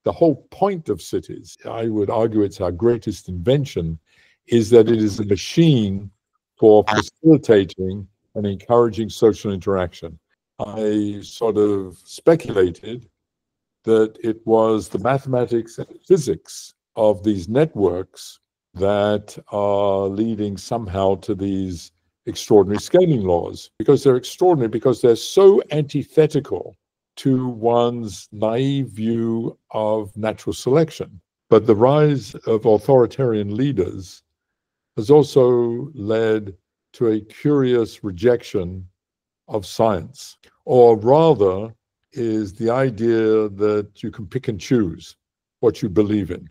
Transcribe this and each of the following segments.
the whole point of cities, I would argue it's our greatest invention, is that it is a machine for facilitating and encouraging social interaction. I sort of speculated that it was the mathematics and physics of these networks that are leading somehow to these extraordinary scaling laws, because they're extraordinary, because they're so antithetical to one's naive view of natural selection. But the rise of authoritarian leaders has also led to a curious rejection of science, or rather is the idea that you can pick and choose what you believe in.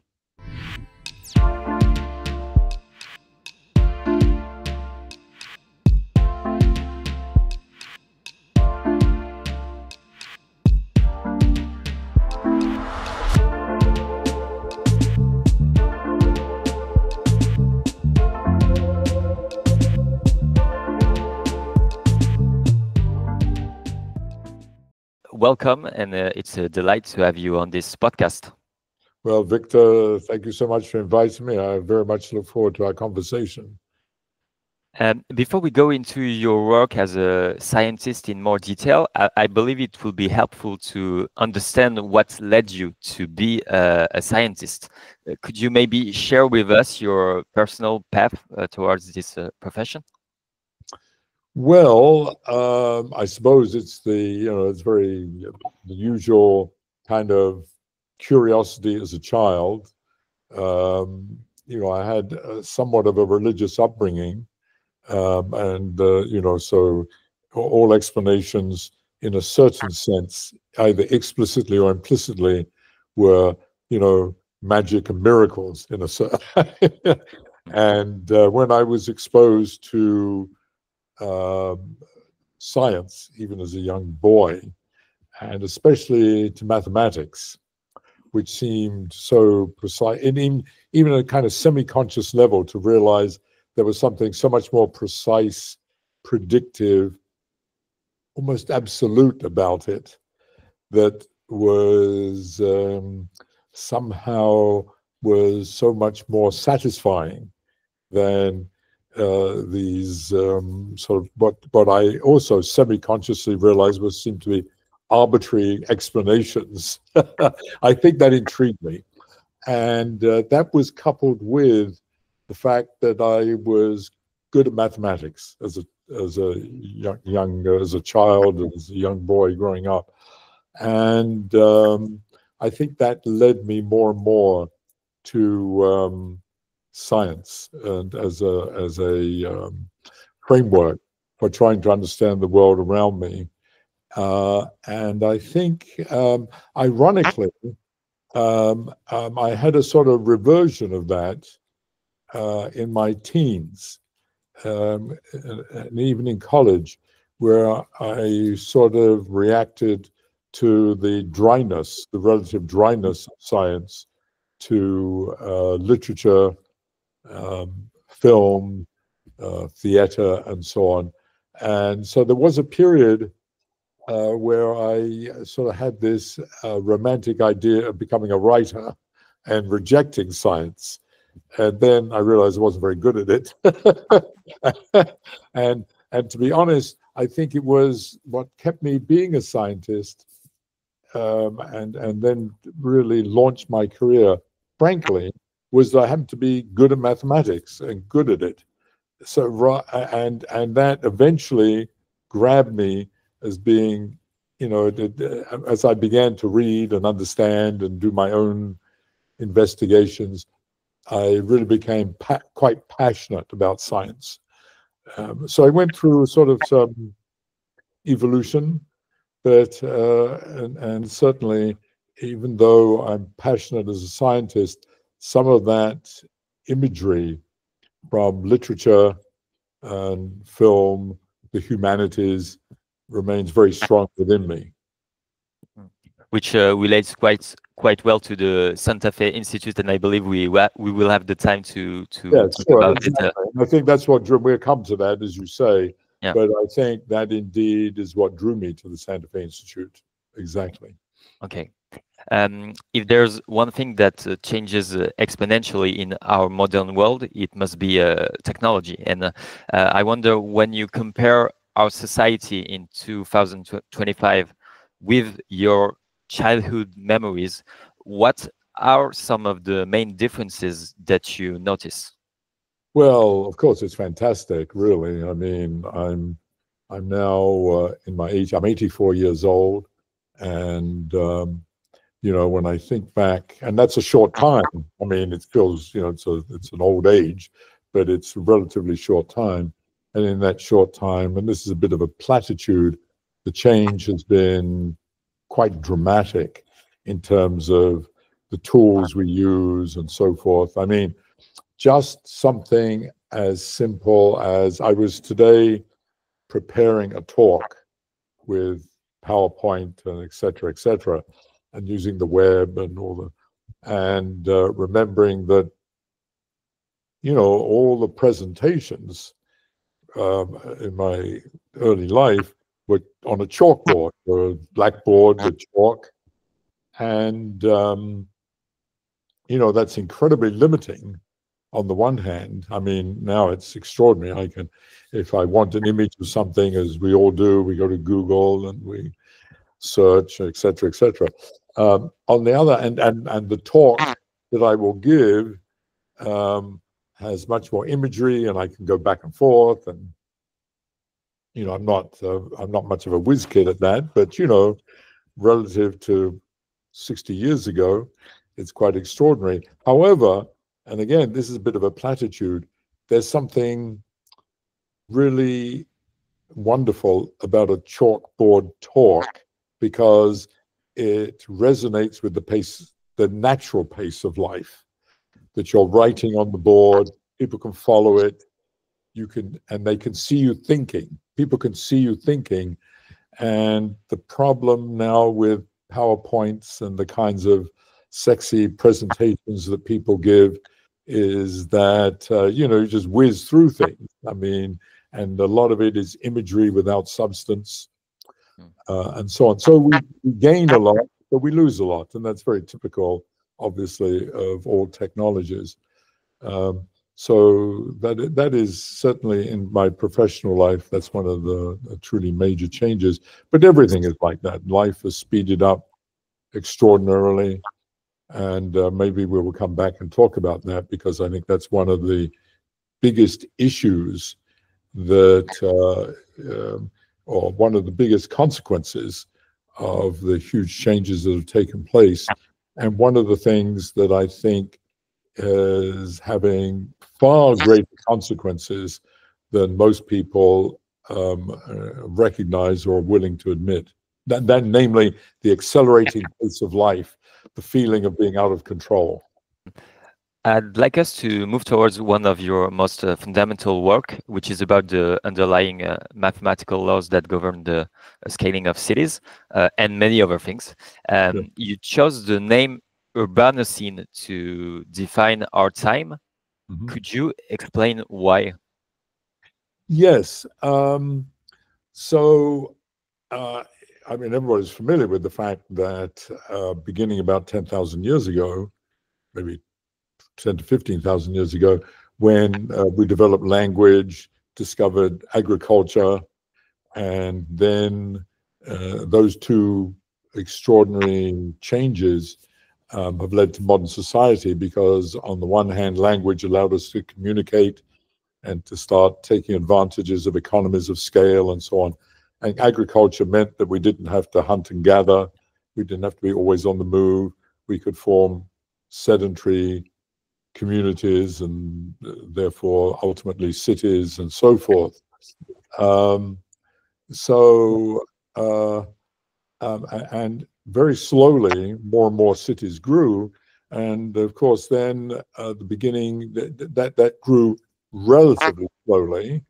Welcome, and it's a delight to have you on this podcast. Well, Victor, thank you so much for inviting me. I very much look forward to our conversation. Before we go into your work as a scientist in more detail, I believe it will be helpful to understand what led you to be a scientist. Could you maybe share with us your personal path towards this profession? Well, I suppose it's it's very the usual kind of curiosity as a child. I had somewhat of a religious upbringing, so all explanations, in a certain sense, either explicitly or implicitly, were magic and miracles in a certain. And when I was exposed to science, even as a young boy, and especially to mathematics, which seemed so precise, and even at a kind of semi-conscious level, to realize there was something so much more precise, predictive, almost absolute about it, that was somehow was so much more satisfying than these sort of what I also semi-consciously realized seemed to be arbitrary explanations. I think that intrigued me, and that was coupled with the fact that I was good at mathematics as a child, as a young boy growing up, and I think that led me more and more to science, and as a framework for trying to understand the world around me. And I think, ironically, I had a sort of reversion of that in my teens, and even in college, where I sort of reacted to the dryness, the relative dryness of science, to literature, film, theater, and so on. And so there was a period where I sort of had this romantic idea of becoming a writer and rejecting science. And then I realized I wasn't very good at it. And to be honest, I think it was what kept me being a scientist, and then really launched my career, frankly, was that I happened to be good at mathematics and good at it. So, and that eventually grabbed me as being, as I began to read and understand and do my own investigations, I really became quite passionate about science. So I went through sort of some evolution, but and certainly, even though I'm passionate as a scientist, some of that imagery from literature and film, the humanities, remains very strong within me. Which relates quite well to the Santa Fe Institute, and I believe we will have the time to talk about it. I think that's what we'll come to that, as you say. Yeah. But I think that indeed is what drew me to the Santa Fe Institute. Exactly. Okay. If there's one thing that changes exponentially in our modern world, it must be technology. And I wonder, when you compare our society in 2025 with your childhood memories, what are some of the main differences that you notice? Well, of course, it's fantastic, really. I mean, I'm now in my age. I'm 84 years old, and you know, when I think back, and that's a short time. I mean, it feels, you know, it's an old age, but it's a relatively short time. And in that short time, and this is a bit of a platitude, the change has been quite dramatic in terms of the tools we use and so forth. I mean, just something as simple as I was today preparing a talk with PowerPoint and et cetera, and using the web and all the, and remembering that, you know, all the presentations in my early life were on a chalkboard or a blackboard with chalk. And, you know, that's incredibly limiting on the one hand. I mean, now it's extraordinary. I can, if I want an image of something, as we all do, we go to Google and we search, et cetera, et cetera. On the other, and the talk that I will give has much more imagery, and I can go back and forth. And you know, I'm not much of a whiz kid at that, but you know, relative to 60 years ago, it's quite extraordinary. However, and again, this is a bit of a platitude, there's something really wonderful about a chalkboard talk, because it resonates with the pace, the natural pace of life, that you're writing on the board, people can follow it, you can, and they can see you thinking, people can see you thinking. And the problem now with PowerPoints and the kinds of sexy presentations that people give is that, you know, you just whiz through things. I mean, and a lot of it is imagery without substance, and so on. So we gain a lot, but we lose a lot. And that's very typical, obviously, of all technologies. So that is certainly in my professional life, that's one of the truly major changes. But everything is like that. Life is speeded up extraordinarily. And maybe we will come back and talk about that, because I think that's one of the biggest issues that, or one of the biggest consequences of the huge changes that have taken place. And one of the things that I think is having far greater consequences than most people recognize or are willing to admit. That namely, the accelerating pace of life, the feeling of being out of control. I'd like us to move towards one of your most fundamental work, which is about the underlying mathematical laws that govern the scaling of cities and many other things. Sure. You chose the name Urbanocene to define our time. Mm-hmm. Could you explain why? Yes. I mean, everybody's familiar with the fact that beginning about 10,000 years ago, maybe 10 to 15,000 years ago, when we developed language, discovered agriculture, and then those two extraordinary changes have led to modern society, because on the one hand, language allowed us to communicate and to start taking advantages of economies of scale and so on. And agriculture meant that we didn't have to hunt and gather. We didn't have to be always on the move. We could form sedentary communities and therefore ultimately cities and so forth. And very slowly, more and more cities grew. And of course, then the beginning, that grew relatively slowly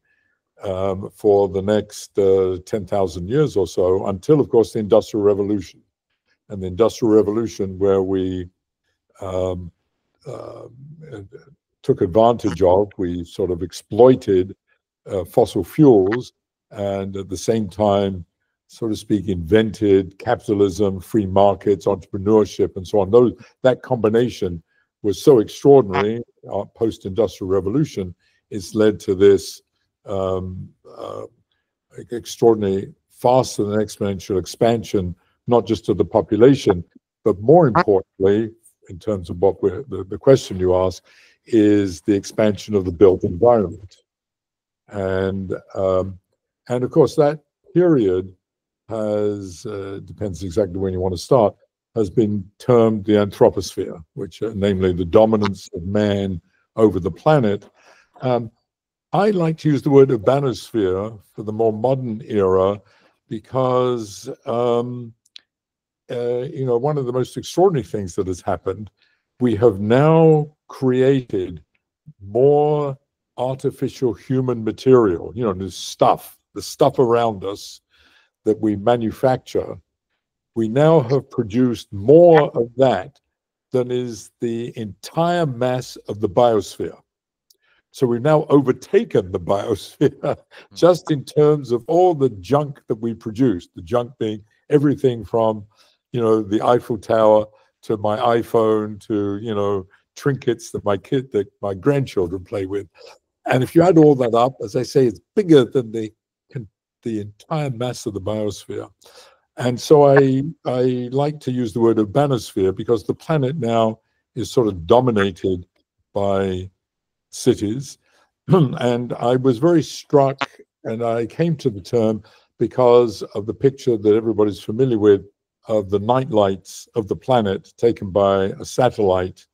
for the next 10,000 years or so, until, of course, the Industrial Revolution. And the Industrial Revolution, where we took advantage of, we sort of exploited fossil fuels, and at the same time so to speak, invented capitalism, free markets, entrepreneurship, and so on. That combination was so extraordinary. Our post-industrial revolution, it's led to this extraordinary, faster than exponential expansion, not just of the population, but more importantly, in terms of what the question you ask, is the expansion of the built environment. And of course, that period has, depends exactly when you want to start, has been termed the anthroposphere, which namely the dominance of man over the planet. I like to use the word urbanosphere for the more modern era because, you know, one of the most extraordinary things that has happened, we have now created more artificial human material, you know, the stuff around us that we manufacture. We now have produced more of that than is the entire mass of the biosphere. So we've now overtaken the biosphere just in terms of all the junk that we produce, the junk being everything from, you know, the Eiffel Tower to my iPhone to, you know, trinkets that my grandchildren play with. And if you add all that up, as I say, it's bigger than the entire mass of the biosphere. And so I like to use the word urbanosphere because the planet now is sort of dominated by cities. And I was very struck, and I came to the term because of the picture that everybody's familiar with of the night lights of the planet taken by a satellite.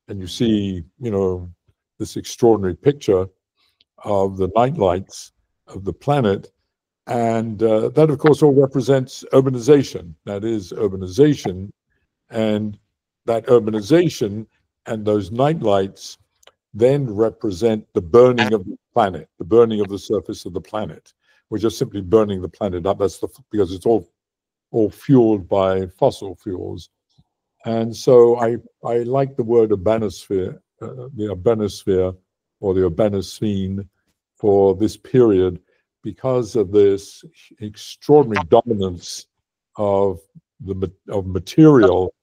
And you see, you know, this extraordinary picture of the night lights of the planet. And that, of course, all represents urbanization. That is urbanization. And that urbanization and those night lights then represent the burning of the planet, the burning of the surface of the planet. We're just simply burning the planet up. That's because it's all fueled by fossil fuels. And so I like the word urbanosphere, the urbanosphere or the urbanoscene for this period because of this extraordinary dominance of material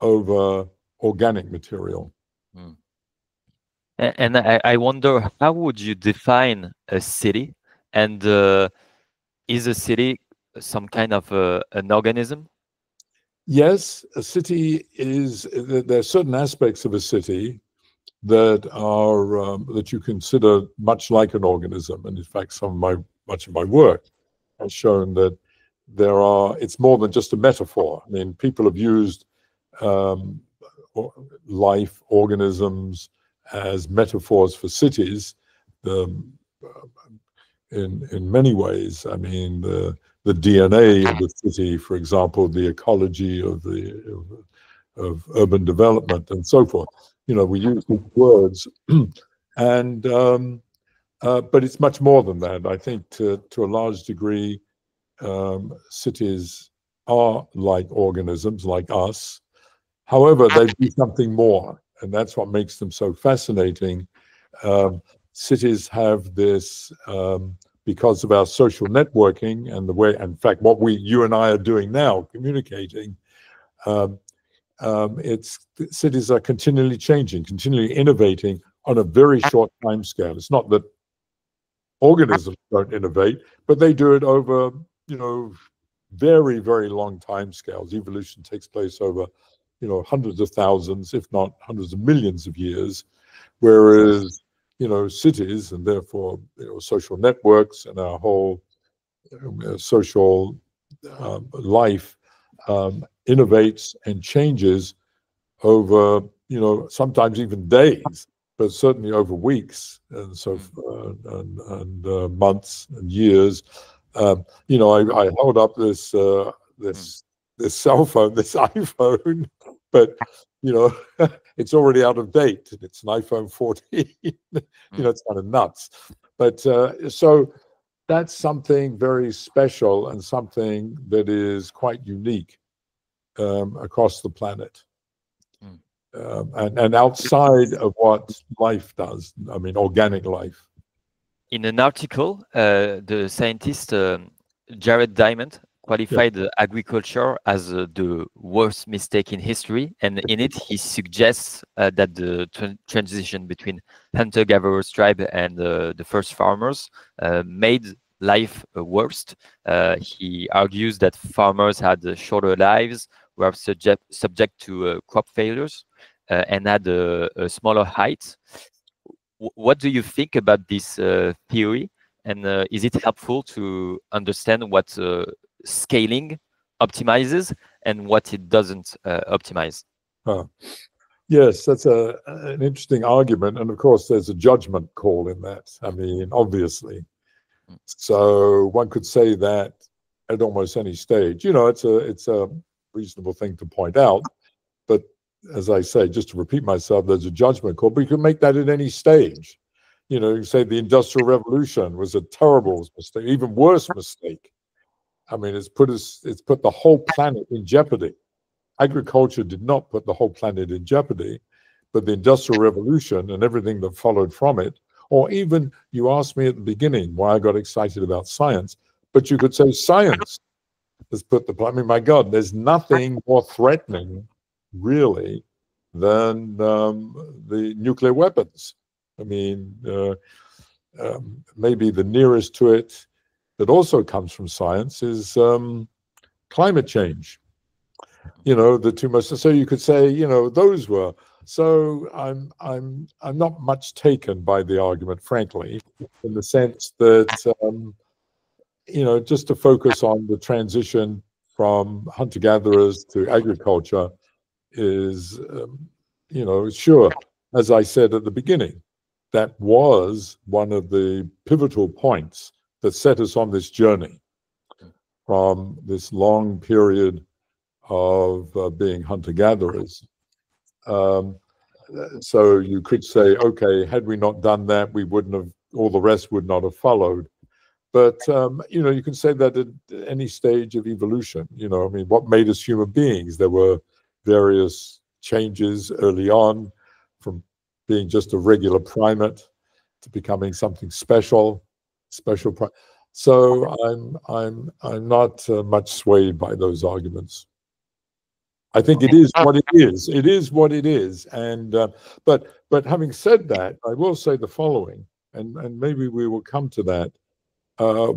over organic material. Mm. And I wonder, how would you define a city? And is a city some kind of an organism? Yes, a city is, there are certain aspects of a city that are, that you consider much like an organism. And in fact, much of my work has shown that it's more than just a metaphor. I mean, people have used life, organisms, as metaphors for cities in many ways. I mean, the DNA of the city, for example, the ecology of urban development and so forth. You know, we use these words, and but it's much more than that. I think to a large degree, cities are like organisms, like us. However, they do something more. And that's what makes them so fascinating. Cities have this, because of our social networking and the way, in fact, what you and I are doing now, communicating, cities are continually changing, continually innovating on a very short time scale. It's not that organisms don't innovate, but they do it over, you know, very, very long time scales. Evolution takes place over, you know, hundreds of thousands, if not hundreds of millions of years, whereas, you know, cities and therefore, you know, social networks and our whole social life innovates and changes over, you know, sometimes even days, but certainly over weeks and so and months and years. You know, I held up this cell phone, this iPhone, but you know, it's already out of date. It's an iPhone 14. You know, it's kind of nuts. But so that's something very special and something that is quite unique across the planet. And outside of what life does, I mean, organic life. In an article, the scientist Jared Diamond qualified agriculture as the worst mistake in history, and in it he suggests that the transition between hunter-gatherers tribe and the first farmers made life worst. He argues that farmers had shorter lives, were subject to crop failures, and had a smaller height. What do you think about this theory? And is it helpful to understand what scaling optimizes and what it doesn't optimize? Yes, that's an interesting argument. And of course, there's a judgment call in that. I mean, obviously. So one could say that at almost any stage. You know, it's a reasonable thing to point out. But as I say, just to repeat myself, there's a judgment call. But you can make that at any stage. You know, you say the Industrial Revolution was a terrible mistake, even worse mistake. I mean, it's put the whole planet in jeopardy. Agriculture did not put the whole planet in jeopardy, but the Industrial Revolution and everything that followed from it, or even you asked me at the beginning why I got excited about science, but you could say science has put I mean, my God, there's nothing more threatening, really, than the nuclear weapons. I mean, maybe the nearest to it that also comes from science is climate change. You know, the two most. So you could say, you know, those were. So I'm not much taken by the argument, frankly, in the sense that you know, just to focus on the transition from hunter-gatherers to agriculture is, you know, sure, as I said at the beginning, that was one of the pivotal points that set us on this journey from this long period of being hunter-gatherers. So you could say, okay, had we not done that, we wouldn't have, all the rest would not have followed. But, you know, you can say that at any stage of evolution. You know, I mean, what made us human beings? There were various changes early on, from being just a regular primate to becoming something special. So I'm not much swayed by those arguments. I think it is what it is. It is what it is. And but having said that, I will say the following, and maybe we will come to that.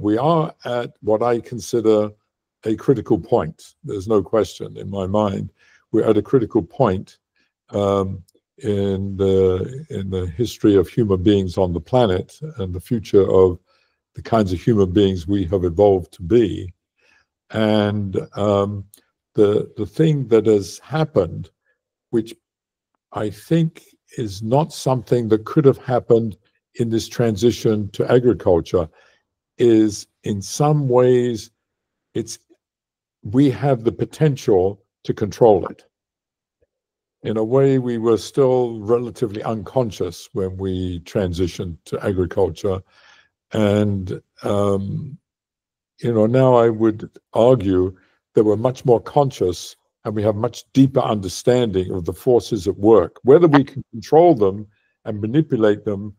We are at what I consider a critical point. There's no question in my mind. We're at a critical point in the history of human beings on the planet and the future of the kinds of human beings we have evolved to be. And the thing that has happened, which I think is not something that could have happened in this transition to agriculture, is in some ways we have the potential to control it. In a way, we were still relatively unconscious when we transitioned to agriculture. And, you know, now I would argue that we're much more conscious and we have much deeper understanding of the forces at work. Whether we can control them and manipulate them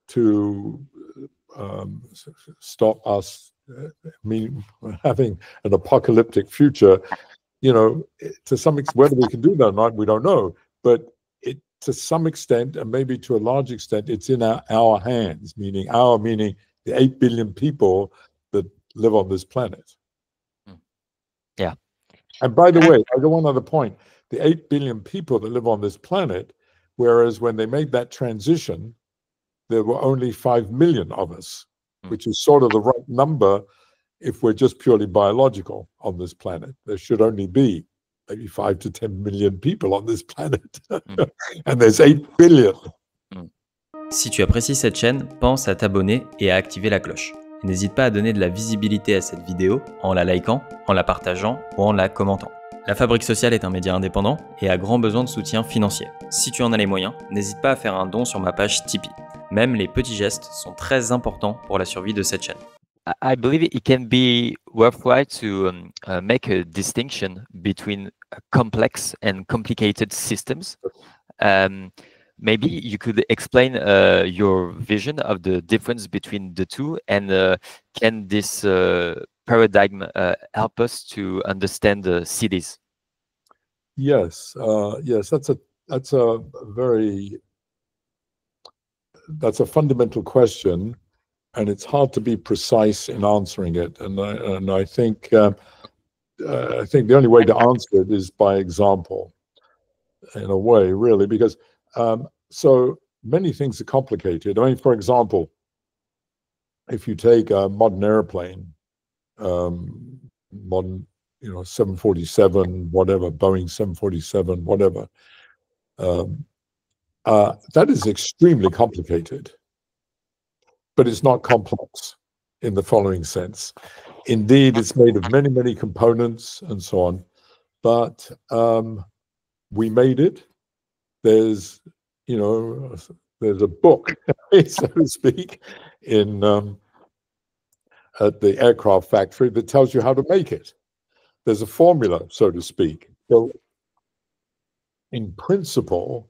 to stop us having an apocalyptic future, you know, to some extent, whether we can do that or not, we don't know. But to some extent, and maybe to a large extent, it's in our hands, meaning the 8 billion people that live on this planet. Yeah. And by the way, I got one other point. The 8 billion people that live on this planet, whereas when they made that transition, there were only 5 million of us, which is sort of the right number if we're just purely biological on this planet. There should only be maybe 5 to 10 million people on this planet. And there's 8 billion. Si tu apprécies cette chaîne, pense à t'abonner et à activer la cloche. N'hésite pas à donner de la visibilité à cette vidéo en la likant, en la partageant ou en la commentant. La Fabrique Sociale est un média indépendant et a grand besoin de soutien financier. Si tu en as les moyens, n'hésite pas à faire un don sur ma page Tipeee. Même les petits gestes sont très importants pour la survie de cette chaîne. I believe it can be worthwhile to make a distinction between complex and complicated systems. Maybe you could explain your vision of the difference between the two, and can this paradigm help us to understand the cities? Yes, yes, that's a fundamental question, and it's hard to be precise in answering it. And I think the only way to answer it is by example, in a way, really, because so many things are complicated. I mean, for example, if you take a modern airplane, modern, 747, whatever, Boeing 747, whatever, that is extremely complicated, but it's not complex in the following sense. Indeed, it's made of many, many components and so on, but we made it. There's, there's a book, so to speak, at the aircraft factory that tells you how to make it. There's a formula, so to speak. So in principle,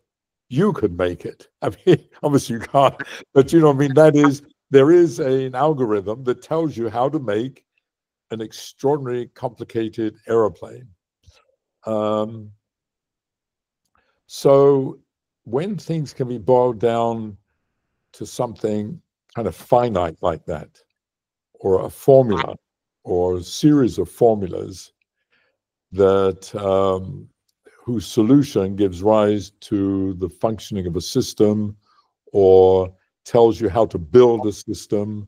you could make it. I mean, obviously you can't, but you know what I mean? There is an algorithm that tells you how to make an extraordinarily complicated aeroplane. So when things can be boiled down to something kind of finite like that, or a formula, or a series of formulas that whose solution gives rise to the functioning of a system, or tells you how to build a system,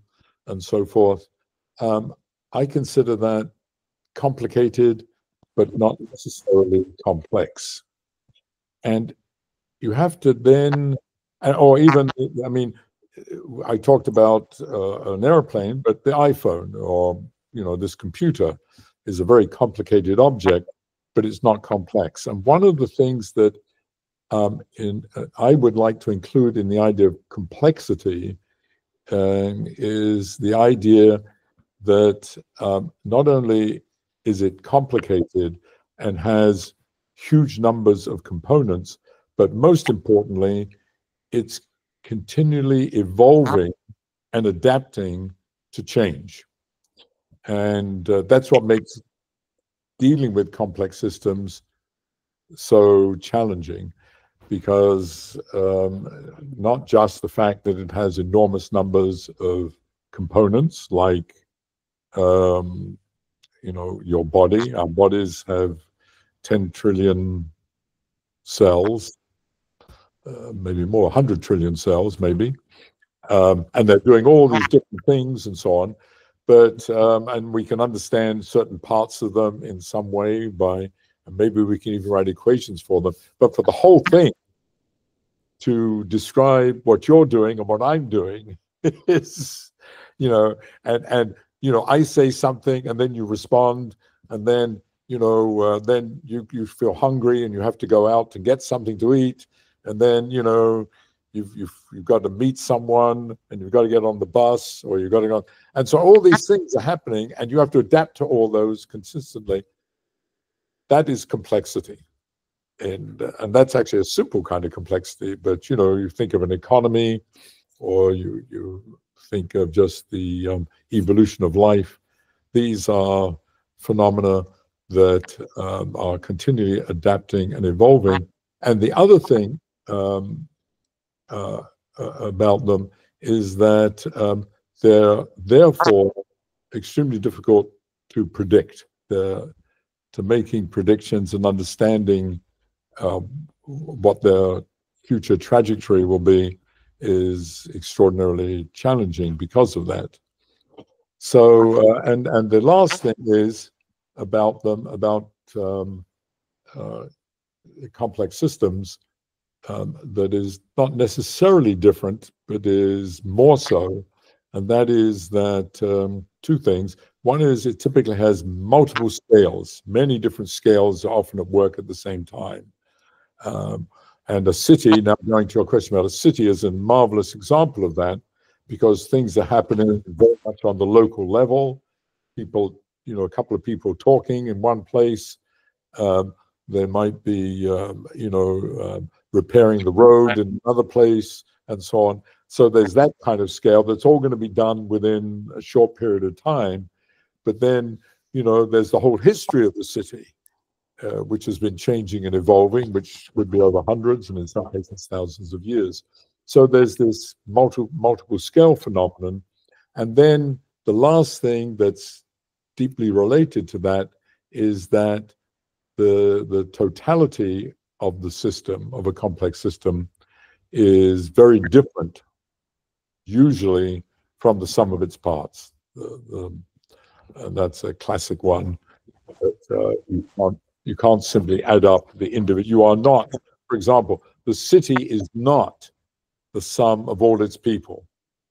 and so forth, I consider that complicated, but not necessarily complex. And you have to then, or even, I mean, I talked about an airplane, but the iPhone, or this computer, is a very complicated object, but it's not complex. And one of the things that I would like to include in the idea of complexity is the idea that not only is it complicated and has huge numbers of components, but most importantly, it's continually evolving and adapting to change. And that's what makes dealing with complex systems so challenging, because not just the fact that it has enormous numbers of components, like your body. Our bodies have 10 trillion cells, maybe more, 100 trillion cells, maybe. And they're doing all these different things and so on. But, and we can understand certain parts of them in some way and maybe we can even write equations for them. But for the whole thing to describe what you're doing and what I'm doing is, I say something and then you respond, and then, then you feel hungry and you have to go out to get something to eat. And then, you've got to meet someone, and you've got to get on the bus, or you've got to go. And so all these things are happening, and you have to adapt to all those consistently. That is complexity. And that's actually a simple kind of complexity. But, you think of an economy, or you think of just the evolution of life. These are phenomena that are continually adapting and evolving. And the other thing about them is that they're therefore extremely difficult to predict. To making predictions and understanding what their future trajectory will be is extraordinarily challenging because of that. So, and the last thing is about them, about complex systems, that is not necessarily different, but is more so. And that is that two things. One is it typically has multiple scales. Many different scales are often at work at the same time. And a city, now going to your question about a city, is a marvelous example of that, because things are happening very much on the local level. People, a couple of people talking in one place. There might be, repairing the road in another place, and so on. So there's that kind of scale that's all going to be done within a short period of time. but then, you know, there's the whole history of the city, which has been changing and evolving, which would be over hundreds and in some cases thousands of years. So there's this multiple scale phenomenon. And then the last thing that's deeply related to that is that the totality of the system, of a complex system, is very different, usually, from the sum of its parts. And that's a classic one. But, you can't simply add up the individual. You are not, for example, the city is not the sum of all its people,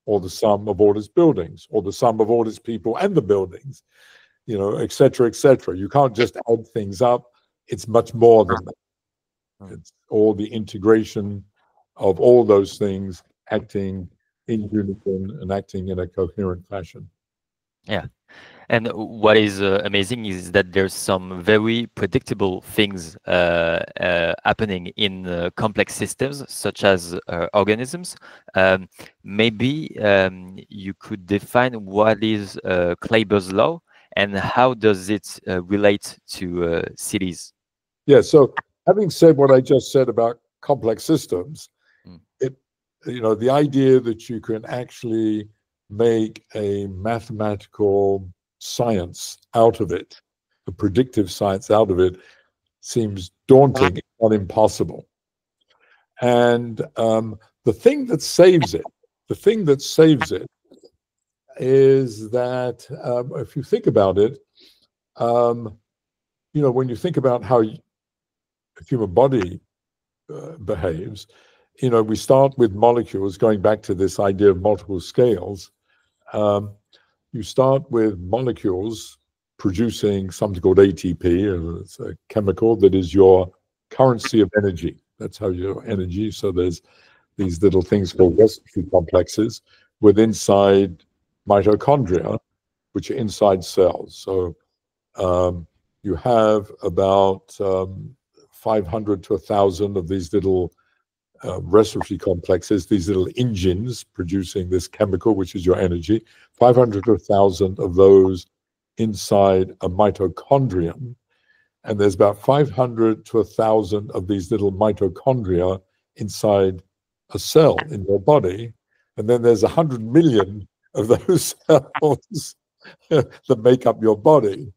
or the sum of all its buildings, or the sum of all its people and the buildings, you know, et cetera, et cetera. You can't just add things up. It's much more than that. It's all the integration of all those things acting in unison and acting in a coherent fashion. Yeah. And what is amazing is that there's some very predictable things happening in complex systems, such as organisms. Maybe you could define what is Kleiber's law and how does it relate to cities? Yeah, so having said what I just said about complex systems, you know, the idea that you can actually make a mathematical science out of it, a predictive science out of it, seems daunting, if not impossible. And the thing that saves it is that if you think about it, you know, when you think about how a human body behaves, you know, we start with molecules, going back to this idea of multiple scales. You start with molecules producing something called ATP. It's a chemical that is your currency of energy. That's how your energy. So there's these little things called respiratory complexes within inside mitochondria, which are inside cells. So you have about 500 to 1,000 of these little respiratory complexes, these little engines producing this chemical, which is your energy, 500 to 1,000 of those inside a mitochondrion. And there's about 500 to 1,000 of these little mitochondria inside a cell in your body. And then there's 100 million of those cells that make up your body.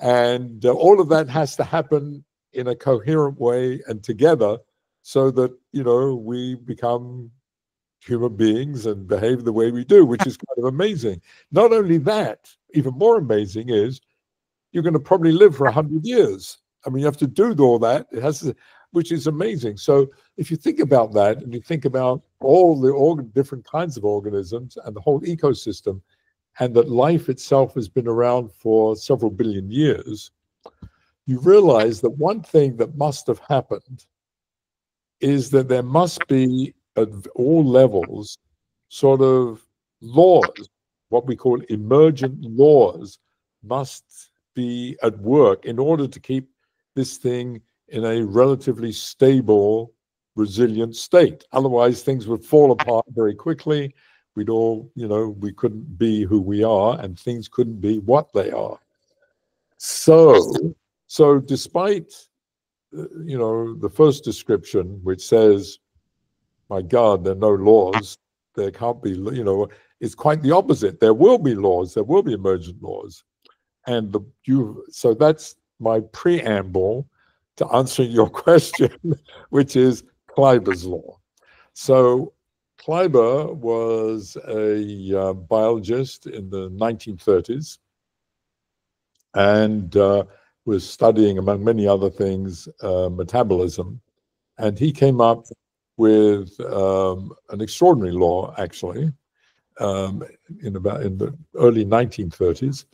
And all of that has to happen in a coherent way and together, so that, you know, we become human beings and behave the way we do, which is kind of amazing. Not only that, even more amazing is you're going to probably live for 100 years. I mean, you have to do all that. It has to, which is amazing. So if you think about that and you think about all the different kinds of organisms and the whole ecosystem, and that life itself has been around for several billion years, you realize that one thing that must have happened is that there must be, at all levels, sort of laws, what we call emergent laws, must be at work in order to keep this thing in a relatively stable, resilient state. Otherwise, things would fall apart very quickly. We'd all, you know, we couldn't be who we are, and things couldn't be what they are. So despite, you know, the first description, which says, my God, there are no laws, there can't be, you know, it's quite the opposite. There will be laws, there will be emergent laws. And so that's my preamble to answering your question, which is Kleiber's law. So Kleiber was a biologist in the 1930s and was studying, among many other things, metabolism. And he came up with an extraordinary law, actually, in the early 1930s,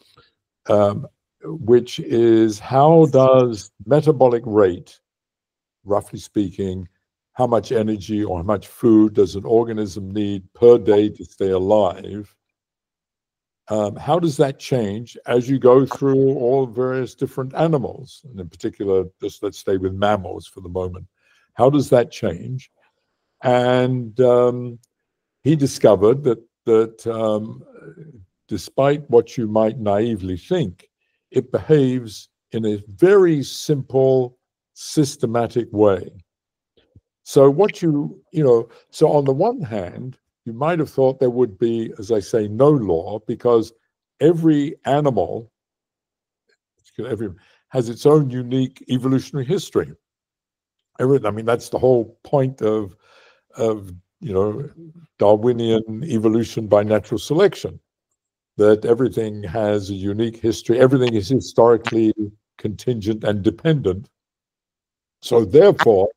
which is, how does metabolic rate, roughly speaking, how much energy or how much food does an organism need per day to stay alive? How does that change as you go through all various different animals? And in particular, just let's stay with mammals for the moment. How does that change? And he discovered that despite what you might naively think, it behaves in a very simple, systematic way. So so on the one hand, you might have thought there would be, as I say, no law, because every animal has its own unique evolutionary history. I mean, that's the whole point of Darwinian evolution by natural selection, that everything has a unique history. Everything is historically contingent and dependent. So therefore,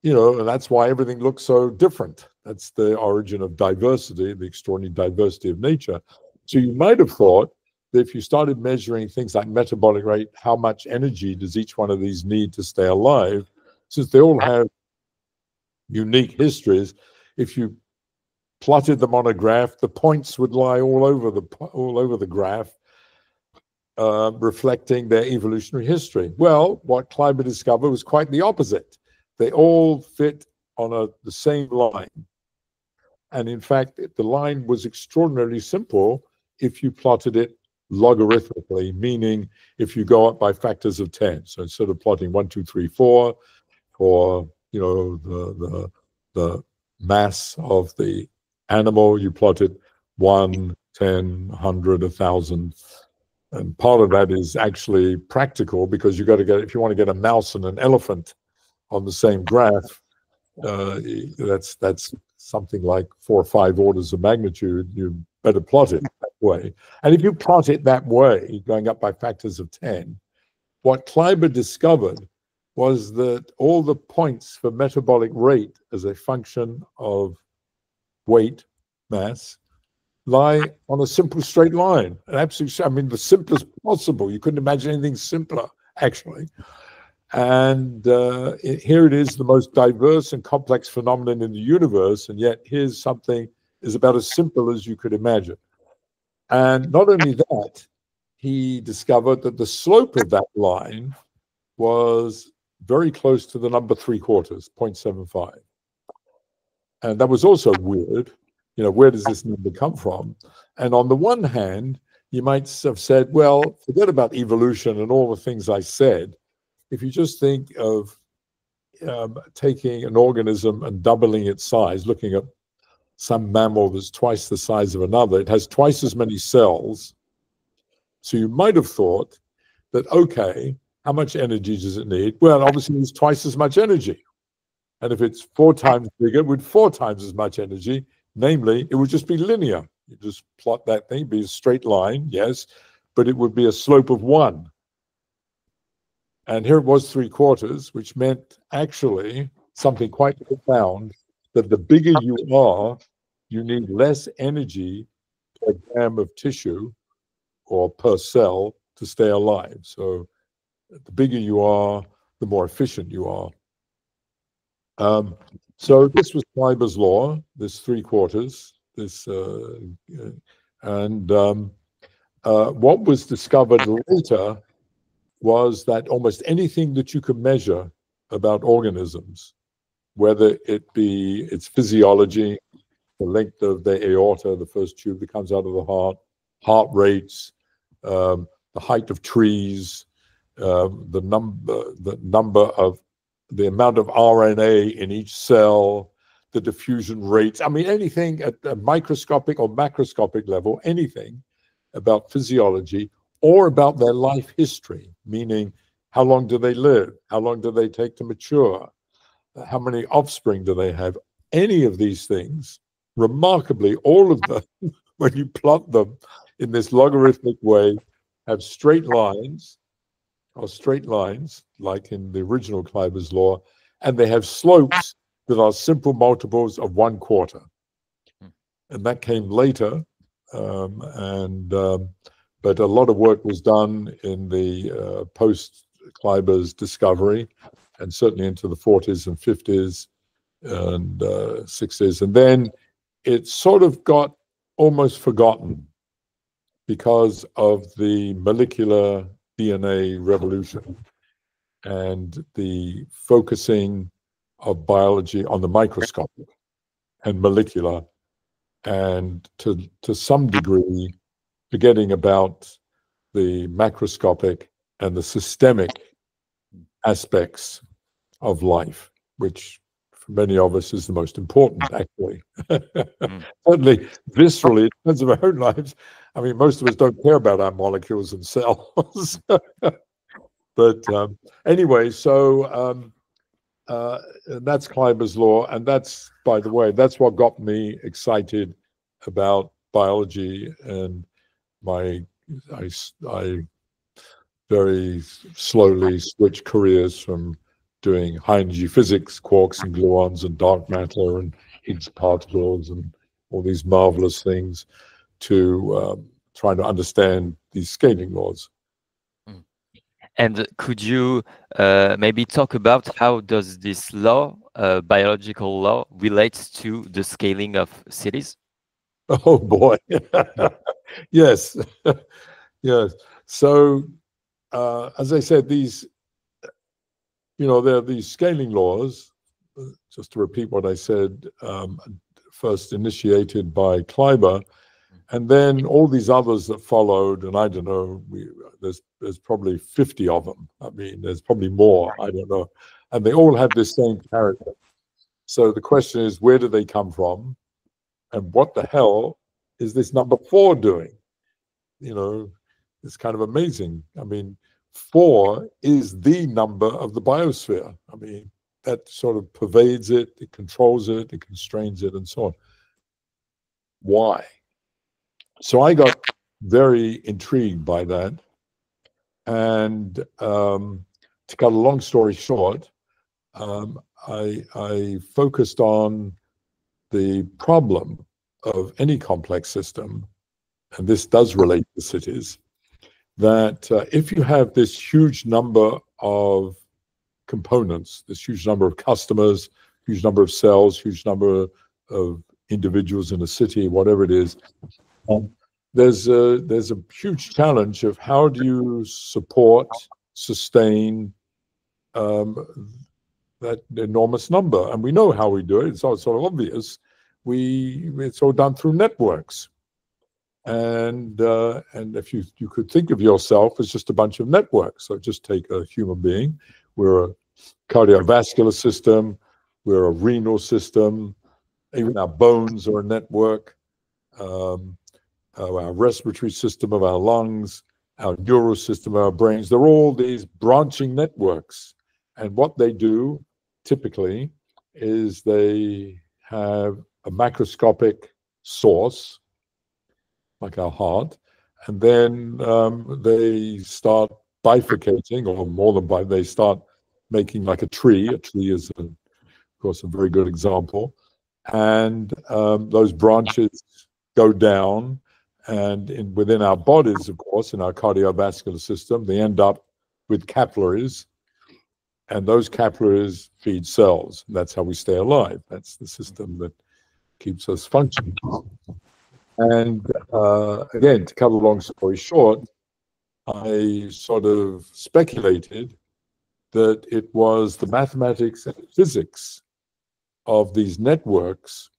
and that's why everything looks so different. That's the origin of diversity, the extraordinary diversity of nature. So you might have thought that if you started measuring things like metabolic rate, how much energy does each one of these need to stay alive, since they all have unique histories, if you plotted them on a graph, the points would lie all over the graph, reflecting their evolutionary history. Well, what Kleiber discovered was quite the opposite. They all fit on the same line. And in fact, the line was extraordinarily simple if you plotted it logarithmically, meaning if you go up by factors of 10. So instead of plotting 1, 2, 3, 4 for the mass of the animal, you plotted 1, 10, 100, 1,000. And part of that is actually practical, because you got to if you want to get a mouse and an elephant on the same graph, that's something like 4 or 5 orders of magnitude. You better plot it that way. And if you plot it that way, going up by factors of 10, what Kleiber discovered was that all the points for metabolic rate as a function of weight, mass, lie on a simple straight line. Absolutely, I mean, the simplest possible. You couldn't imagine anything simpler, actually. And here it is, the most diverse and complex phenomenon in the universe, and yet here's something is about as simple as you could imagine. And not only that, he discovered that the slope of that line was very close to the number 3/4, 0.75. And that was also weird. Where does this number come from? And on the one hand, you might have said, well, forget about evolution and all the things I said. If you just think of taking an organism and doubling its size, looking at some mammal that's twice the size of another, it has twice as many cells. So you might have thought that, okay, how much energy does it need? Well, obviously it's twice as much energy. And if it's 4 times bigger, with 4 times as much energy, namely, it would just be linear. You just plot that thing, be a straight line, yes, but it would be a slope of 1. And here it was 3/4, which meant actually something quite profound, that the bigger you are, you need less energy per gram of tissue or per cell to stay alive. So the bigger you are, the more efficient you are. So this was Kleiber's law, this 3/4, what was discovered later was that almost anything that you could measure about organisms, whether it be its physiology, the length of the aorta, the first tube that comes out of the heart rates, the height of trees, the amount of RNA in each cell, the diffusion rates. I mean, anything at a microscopic or macroscopic level, anything about physiology or about their life history, meaning how long do they live? How long do they take to mature? How many offspring do they have? Any of these things, remarkably, all of them, when you plot them in this logarithmic way, have straight lines, like in the original Kleiber's law, and they have slopes that are simple multiples of 1/4. And that came later, but a lot of work was done in the post-Kleiber's discovery, and certainly into the 40s and 50s and 60s. And then it sort of got almost forgotten because of the molecular DNA revolution and the focusing of biology on the microscopic and molecular, and to some degree forgetting about the macroscopic and the systemic aspects of life, which for many of us is the most important, actually. Certainly, viscerally, in terms of our own lives, I mean, most of us don't care about our molecules and cells. But anyway, so that's Kleiber's law. And that's, by the way, that's what got me excited about biology. And I very slowly switched careers from doing high-energy physics, quarks and gluons and dark matter and Higgs particles and all these marvelous things, to trying to understand these scaling laws. And could you maybe talk about how does this law, biological law, relates to the scaling of cities? Oh boy, yes, yes. So as I said, these, there are these scaling laws. Just to repeat what I said, first initiated by Kleiber, and then all these others that followed, and I don't know, there's probably 50 of them. I mean, there's probably more, I don't know. And they all have this same character. So the question is, where do they come from? And what the hell is this number 4 doing? It's kind of amazing. I mean, 4 is the number of the biosphere. I mean, that sort of pervades it, it controls it, it constrains it, and so on. Why? So I got very intrigued by that. And to cut a long story short, I focused on the problem of any complex system, and this does relate to cities, that if you have this huge number of components, this huge number of customers, huge number of cells, huge number of individuals in a city, whatever it is, there's a huge challenge of how do you support, sustain that enormous number. And we know how we do it. It's all sort of obvious. It's all done through networks. And if you could think of yourself as just a bunch of networks. So just take a human being. We're a cardiovascular system. We're a renal system. Even our bones are a network. Our respiratory system of our lungs, our neural system of our brains, they're all these branching networks. And what they do typically is they have a macroscopic source, like our heart, and then they start bifurcating, or more than they start making like a tree. A tree is, of course, a very good example. And those branches go down, and within our bodies, of course, in our cardiovascular system, they end up with capillaries, and those capillaries feed cells. That's how we stay alive. That's the system that keeps us functioning. And again, to cut a long story short, I sort of speculated that it was the mathematics and physics of these networks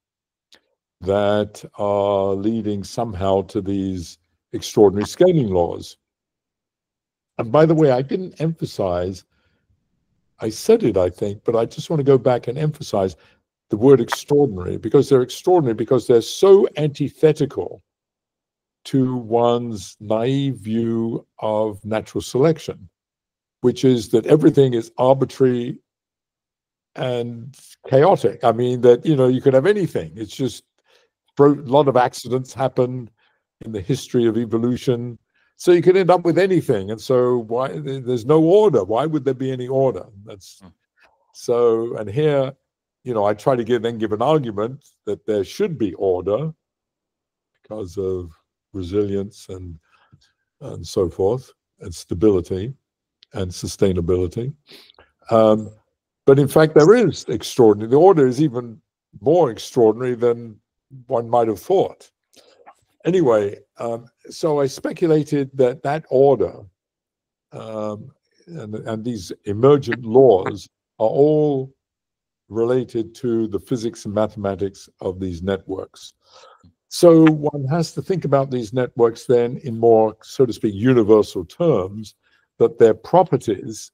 that are leading somehow to these extraordinary scaling laws. And by the way, I didn't emphasize, I said it, I think, but I just want to go back and emphasize the word extraordinary, because they're extraordinary because they're so antithetical to one's naive view of natural selection, which is that everything is arbitrary and chaotic. I mean, that, you could have anything. It's just a lot of accidents happen in the history of evolution. So you could end up with anything. And so why there's no order? Why would there be any order? That's so, and here, I try to give an argument that there should be order because of resilience and so forth, and stability and sustainability. But in fact, there is extraordinary. The order is even more extraordinary than one might have thought. Anyway, so I speculated that order and these emergent laws are all related to the physics and mathematics of these networks. So one has to think about these networks then in more, so to speak, universal terms, that their properties,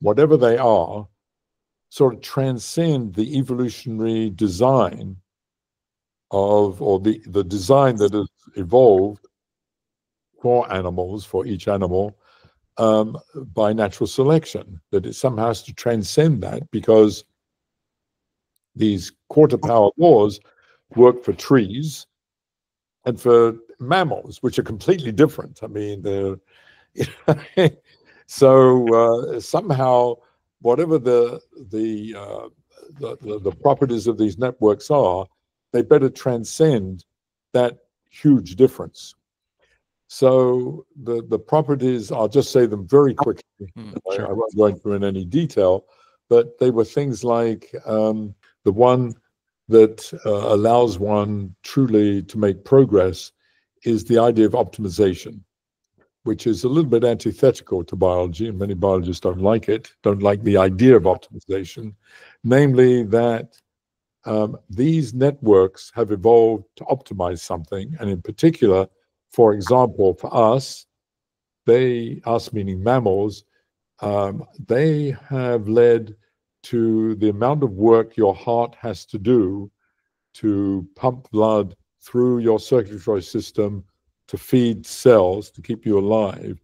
whatever they are, sort of transcend the evolutionary design of, or the design that has evolved for animals, for each animal, by natural selection, that it somehow has to transcend that, because these quarter power laws work for trees and for mammals, which are completely different. I mean, they're so somehow whatever the properties of these networks are, they better transcend that huge difference. So the properties, I'll just say them very quickly. Sure. I won't go into in any detail, but they were things like the one that allows one truly to make progress is the idea of optimization, which is a little bit antithetical to biology, and many biologists don't like it, don't like the idea of optimization, namely that these networks have evolved to optimize something, and in particular, for example, for us, us meaning mammals, they have led to the amount of work your heart has to do to pump blood through your circulatory system to feed cells, to keep you alive.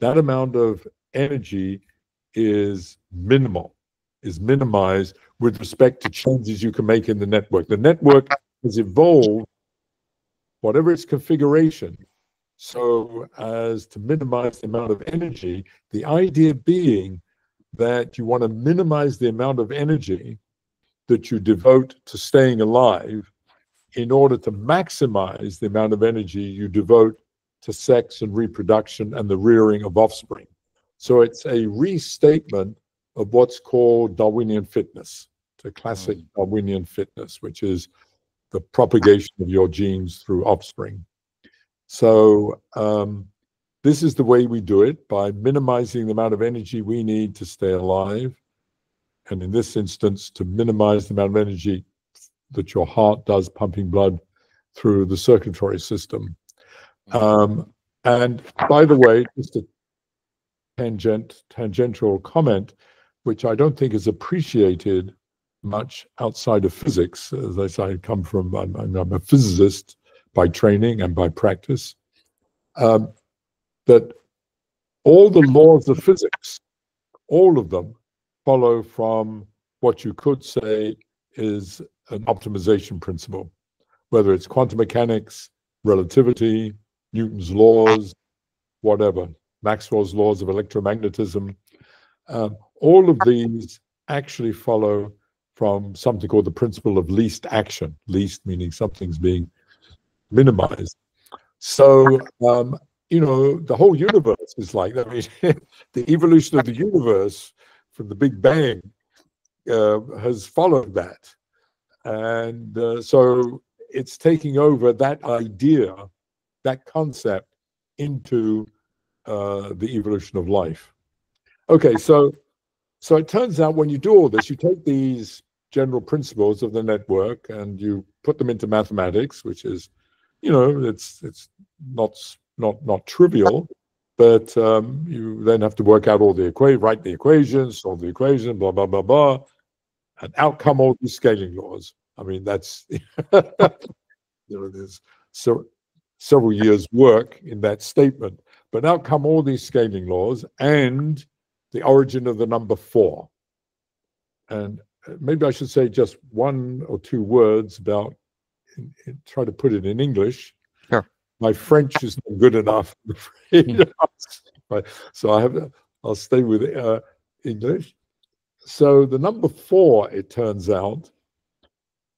That amount of energy is minimal, is minimized with respect to changes you can make in the network. The network has evolved, whatever its configuration, so as to minimize the amount of energy, the idea being that you want to minimize the amount of energy that you devote to staying alive in order to maximize the amount of energy you devote to sex and reproduction and the rearing of offspring. So it's a restatement of what's called Darwinian fitness, the classic Darwinian fitness, which is the propagation of your genes through offspring. So this is the way we do it, by minimizing the amount of energy we need to stay alive, and in this instance, to minimize the amount of energy that your heart does pumping blood through the circulatory system. And by the way, just a tangential comment, which I don't think is appreciated much outside of physics. As I say, I'm a physicist by training and by practice, that all the laws of physics, all of them, follow from what you could say is an optimization principle, whether it's quantum mechanics, relativity, Newton's laws, whatever, Maxwell's laws of electromagnetism. All of these actually follow from something called the principle of least action, least meaning something's being minimized. So, you know, the whole universe is like that. I mean, the evolution of the universe from the Big Bang has followed that. And so it's taking over that idea, that concept, into the evolution of life. Okay, so it turns out when you do all this, you take these general principles of the network and you put them into mathematics, which is, you know, it's not trivial, but you then have to work out all the write the equations, solve the equation, blah blah blah blah, and out come all these scaling laws. I mean, that's you know, there's several years' work in that statement, but out come all these scaling laws and the origin of the number 4. And maybe I should say just 1 or 2 words about, try to put it in English. Sure. My French is not good enough, so I'll stay with English. So the number 4, it turns out,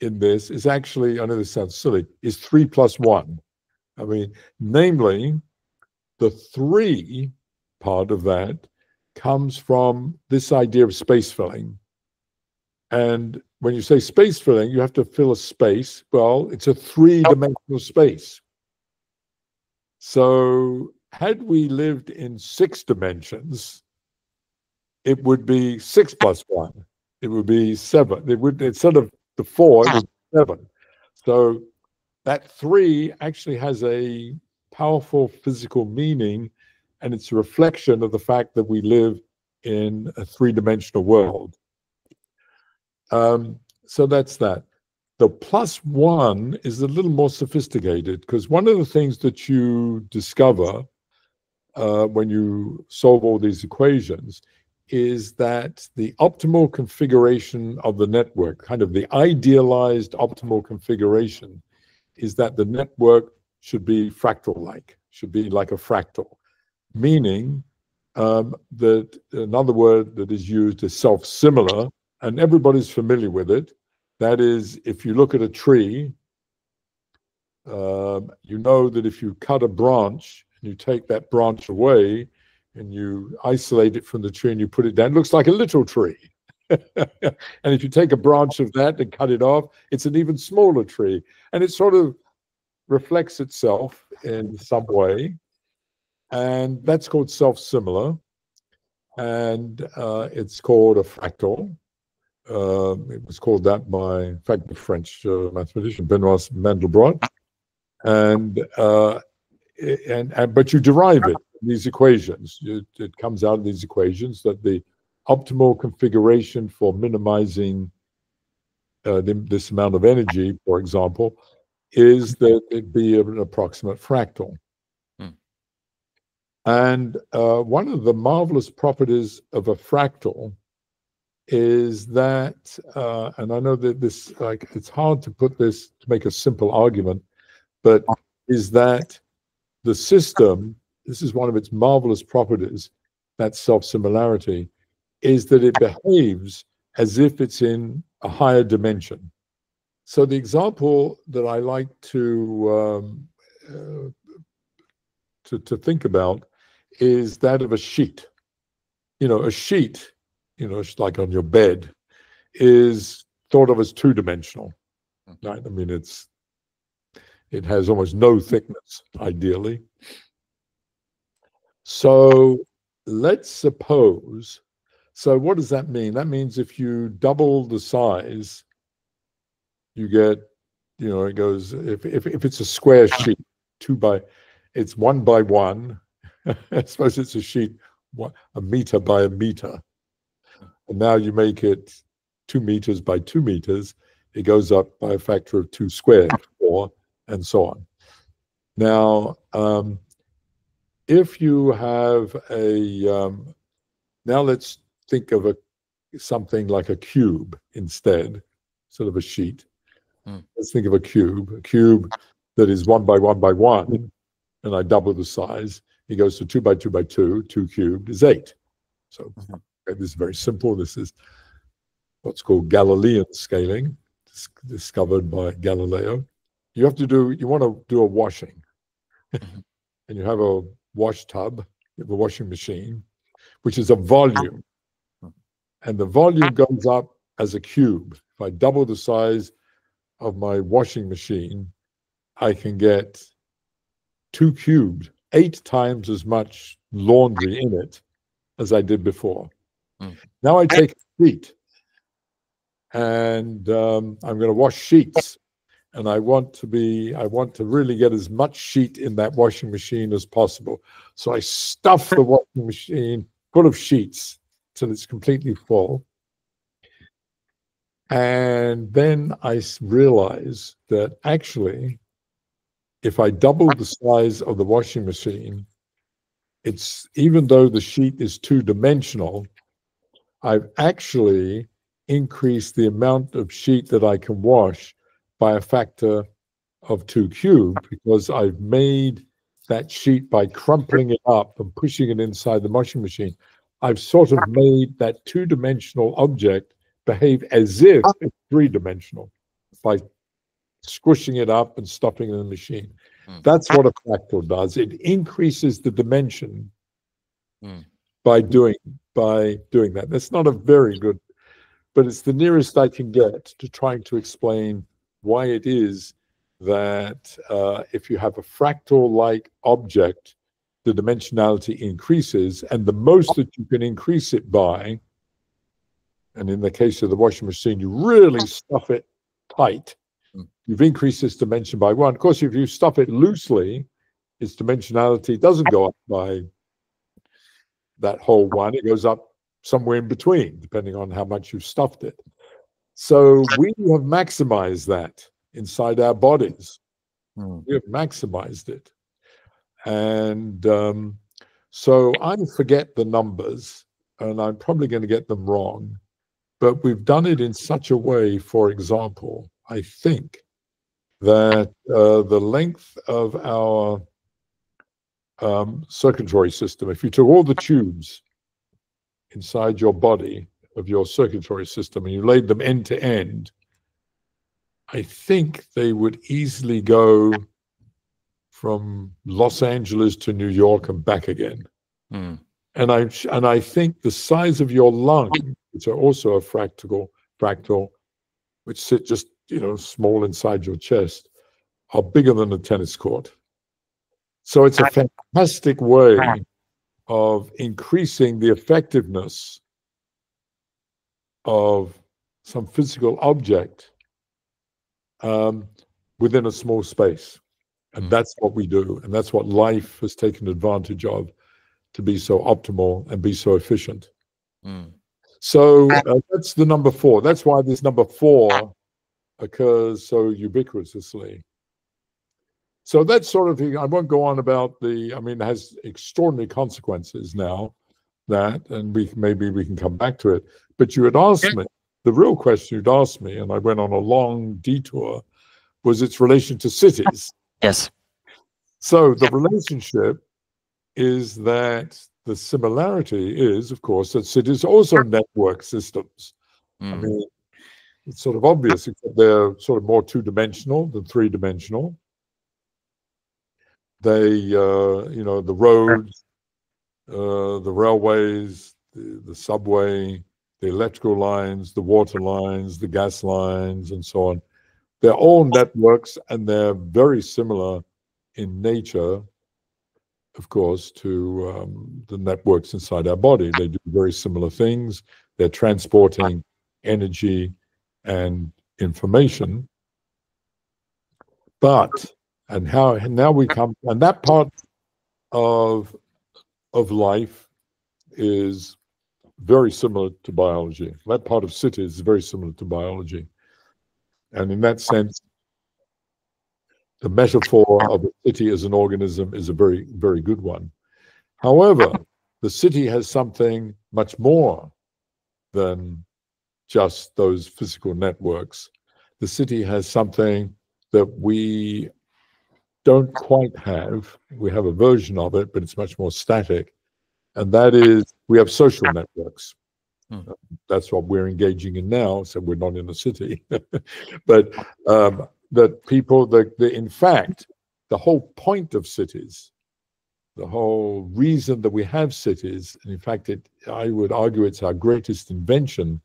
in this is actually, I know this sounds silly, is 3 plus 1. I mean, namely, the 3 part of that comes from this idea of space filling. And when you say space filling, you have to fill a space. Well, it's a 3-dimensional space. So had we lived in 6 dimensions, it would be 6 plus 1. It would be 7. It would, instead of the 4, it would be 7. So that 3 actually has a powerful physical meaning, and it's a reflection of the fact that we live in a 3-dimensional world. So that's that. The +1 is a little more sophisticated, because one of the things that you discover when you solve all these equations is that the optimal configuration of the network, kind of the idealized optimal configuration, is that the network should be fractal-like, should be like a fractal, meaning that another word that is used is self-similar, and everybody's familiar with it. That is, if you look at a tree, you know that if you cut a branch and you take that branch away and you isolate it from the tree and you put it down, it looks like a little tree. And if you take a branch of that and cut it off, it's an even smaller tree. And it sort of reflects itself in some way. And that's called self-similar. And it's called a fractal. It was called that by, in fact, the French mathematician Benoit Mandelbrot. But you derive it in these equations. It comes out of these equations that the optimal configuration for minimizing this amount of energy, for example, is that it be an approximate fractal. And one of the marvelous properties of a fractal is that, and I know that this, like, it's hard to put this, to make a simple argument, but is that the system, this is one of its marvelous properties, that self-similarity, is that it behaves as if it's in a higher dimension. So the example that I like to think about is that of a sheet. You know, a sheet, you know, it's like on your bed, is thought of as 2-dimensional, right? I mean, it has almost no thickness, ideally. So let's suppose, so what does that mean? That means if you double the size, you get, you know, it goes, if it's a square sheet, it's 1 by 1. I suppose it's a sheet, 1 meter by 1 meter. And now you make it 2 meters by 2 meters. It goes up by a factor of 2 squared, 4, and so on. Now, if you have a, now let's think of something like a cube instead of a sheet. Let's think of a cube that is 1 by 1 by 1, and I double the size. It goes to 2 by 2 by 2. 2 cubed is 8. So okay, this is very simple. This is what's called Galilean scaling, discovered by Galileo. You want to do a washing, and you have a wash tub, you have a washing machine, which is a volume, and the volume goes up as a cube. If I double the size of my washing machine, I can get 2 cubed, 8 times as much laundry in it as I did before. Now I take a sheet, and I'm going to wash sheets, and I want to really get as much sheet in that washing machine as possible. So I stuff the washing machine full of sheets till it's completely full. And then I realize that actually, if I double the size of the washing machine, even though the sheet is 2-dimensional, I've actually increased the amount of sheet that I can wash by a factor of 2 cubed, because I've made that sheet, by crumpling it up and pushing it inside the washing machine, I've sort of made that 2-dimensional object behave as if it's 3-dimensional by squishing it up and stuffing it in the machine. That's what a fractal does. It increases the dimension by doing that. That's not a very good, but it's the nearest I can get to trying to explain why it is that if you have a fractal-like object, the dimensionality increases, and the most that you can increase it by, and in the case of the washing machine, you really stuff it tight, you've increased its dimension by 1. Of course, if you stuff it loosely, its dimensionality doesn't go up by that whole 1. It goes up somewhere in between, depending on how much you've stuffed it. So we have maximized that inside our bodies. We have maximized it. And so I forget the numbers, and I'm probably going to get them wrong, but we've done it in such a way, for example, I think that the length of our circulatory system, if you took all the tubes inside your body of your circulatory system and you laid them end to end, I think they would easily go from Los Angeles to New York and back again. And I think the size of your lungs, which are also a fractal, which sit just, you know, small inside your chest, are bigger than a tennis court. So it's a fantastic way of increasing the effectiveness of some physical object within a small space. And that's what we do. And that's what life has taken advantage of to be so optimal and be so efficient. So that's the number 4. That's why this number 4 occurs so ubiquitously. So that sort of thing, I won't go on about the, I mean, it has extraordinary consequences now, that, and maybe we can come back to it. But you had asked me, the real question you'd asked me, and I went on a long detour, was its relation to cities. Yes. So the relationship is that the similarity is, of course, that cities are also network systems. I mean, it's sort of obvious, except they're sort of more two-dimensional than three-dimensional. They, you know, the roads, the railways, the subway, the electrical lines, the water lines, the gas lines, and so on. They're all networks, and they're very similar in nature, of course, to the networks inside our body. They do very similar things. They're transporting energy and information. But, and now we come, and that part of life is very similar to biology. That part of cities is very similar to biology. And in that sense, the metaphor of a city as an organism is a very, very good one. However, the city has something much more than just those physical networks. The city has something that we don't quite have. We have a version of it, but it's much more static. And that is, we have social networks. That's what we're engaging in now, so we're not in a city. But that people, in fact, the whole point of cities, the whole reason that we have cities, and in fact, I would argue it's our greatest invention,